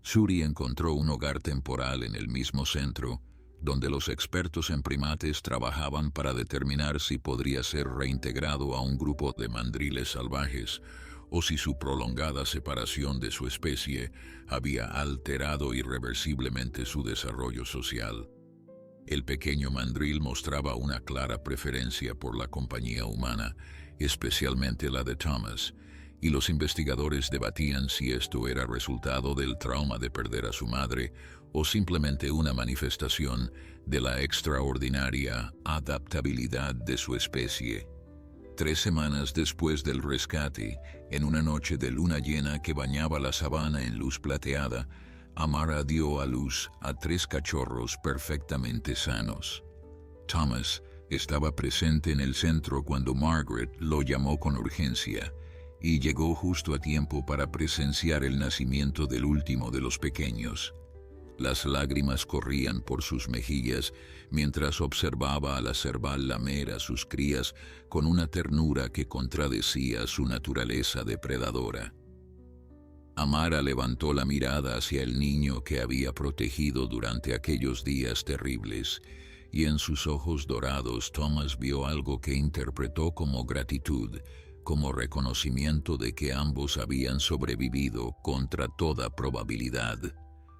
Suri encontró un hogar temporal en el mismo centro, donde los expertos en primates trabajaban para determinar si podría ser reintegrado a un grupo de mandriles salvajes, o si su prolongada separación de su especie había alterado irreversiblemente su desarrollo social. El pequeño mandril mostraba una clara preferencia por la compañía humana, especialmente la de Thomas, y los investigadores debatían si esto era resultado del trauma de perder a su madre o simplemente una manifestación de la extraordinaria adaptabilidad de su especie. 3 semanas después del rescate, en una noche de luna llena que bañaba la sabana en luz plateada, Amara dio a luz a 3 cachorros perfectamente sanos. Thomas estaba presente en el centro cuando Margaret lo llamó con urgencia y llegó justo a tiempo para presenciar el nacimiento del último de los pequeños. Las lágrimas corrían por sus mejillas mientras observaba a la cerval lamer a sus crías con una ternura que contradecía su naturaleza depredadora. Amara levantó la mirada hacia el niño que había protegido durante aquellos días terribles, y en sus ojos dorados Thomas vio algo que interpretó como gratitud, como reconocimiento de que ambos habían sobrevivido contra toda probabilidad.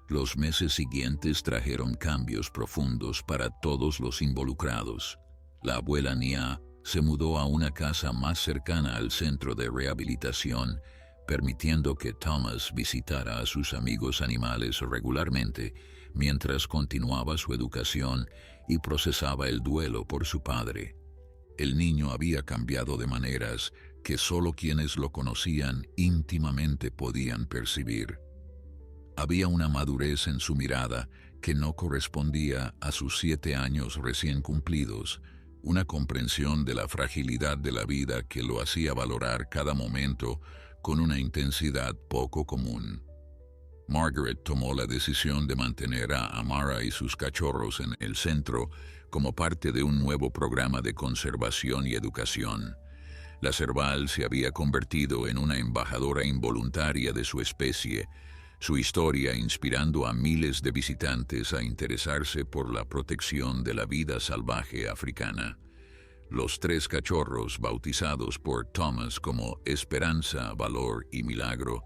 Los meses siguientes trajeron cambios profundos para todos los involucrados. La abuela Nia se mudó a una casa más cercana al centro de rehabilitación, permitiendo que Thomas visitara a sus amigos animales regularmente mientras continuaba su educación y procesaba el duelo por su padre. El niño había cambiado de maneras que solo quienes lo conocían íntimamente podían percibir. Había una madurez en su mirada que no correspondía a sus 7 años recién cumplidos, una comprensión de la fragilidad de la vida que lo hacía valorar cada momento con una intensidad poco común. Margaret tomó la decisión de mantener a Amara y sus cachorros en el centro como parte de un nuevo programa de conservación y educación. La cerval se había convertido en una embajadora involuntaria de su especie, su historia inspirando a miles de visitantes a interesarse por la protección de la vida salvaje africana. Los 3 cachorros, bautizados por Thomas como Esperanza, Valor y Milagro,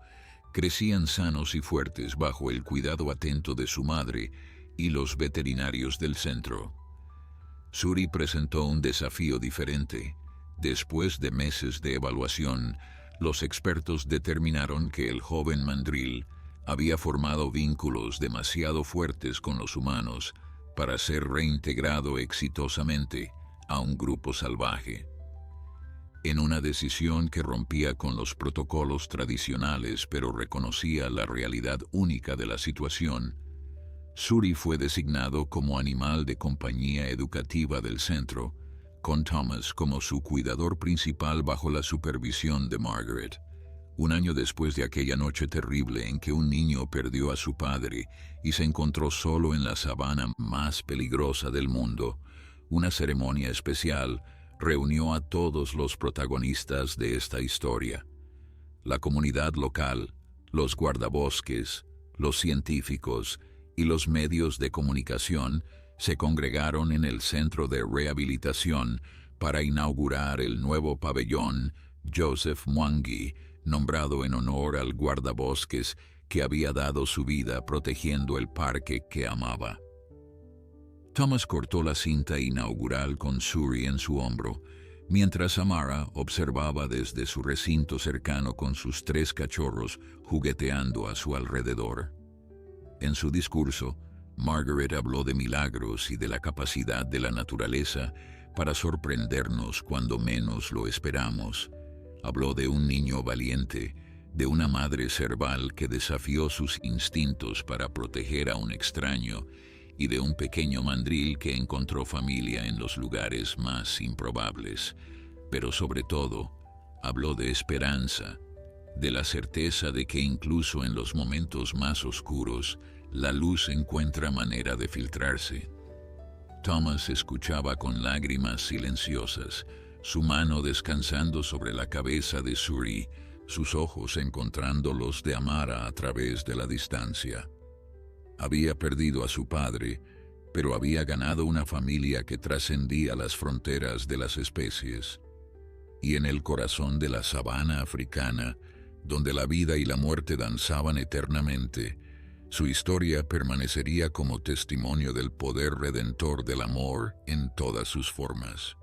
crecían sanos y fuertes bajo el cuidado atento de su madre y los veterinarios del centro. Suri presentó un desafío diferente. Después de meses de evaluación, los expertos determinaron que el joven mandril había formado vínculos demasiado fuertes con los humanos para ser reintegrado exitosamente a un grupo salvaje. En una decisión que rompía con los protocolos tradicionales pero reconocía la realidad única de la situación, Suri fue designado como animal de compañía educativa del centro, con Thomas como su cuidador principal bajo la supervisión de Margaret. Un año después de aquella noche terrible en que un niño perdió a su padre y se encontró solo en la sabana más peligrosa del mundo, una ceremonia especial reunió a todos los protagonistas de esta historia. La comunidad local, los guardabosques, los científicos y los medios de comunicación se congregaron en el centro de rehabilitación para inaugurar el nuevo pabellón Joseph Mwangi, nombrado en honor al guardabosques que había dado su vida protegiendo el parque que amaba. Thomas cortó la cinta inaugural con Suri en su hombro, mientras Amara observaba desde su recinto cercano con sus 3 cachorros jugueteando a su alrededor. En su discurso, Margaret habló de milagros y de la capacidad de la naturaleza para sorprendernos cuando menos lo esperamos. Habló de un niño valiente, de una madre cerval que desafió sus instintos para proteger a un extraño, y de un pequeño mandril que encontró familia en los lugares más improbables. Pero sobre todo, habló de esperanza, de la certeza de que incluso en los momentos más oscuros, la luz encuentra manera de filtrarse. Thomas escuchaba con lágrimas silenciosas, su mano descansando sobre la cabeza de Suri, sus ojos encontrando los de Amara a través de la distancia. Había perdido a su padre, pero había ganado una familia que trascendía las fronteras de las especies. Y en el corazón de la sabana africana, donde la vida y la muerte danzaban eternamente, su historia permanecería como testimonio del poder redentor del amor en todas sus formas.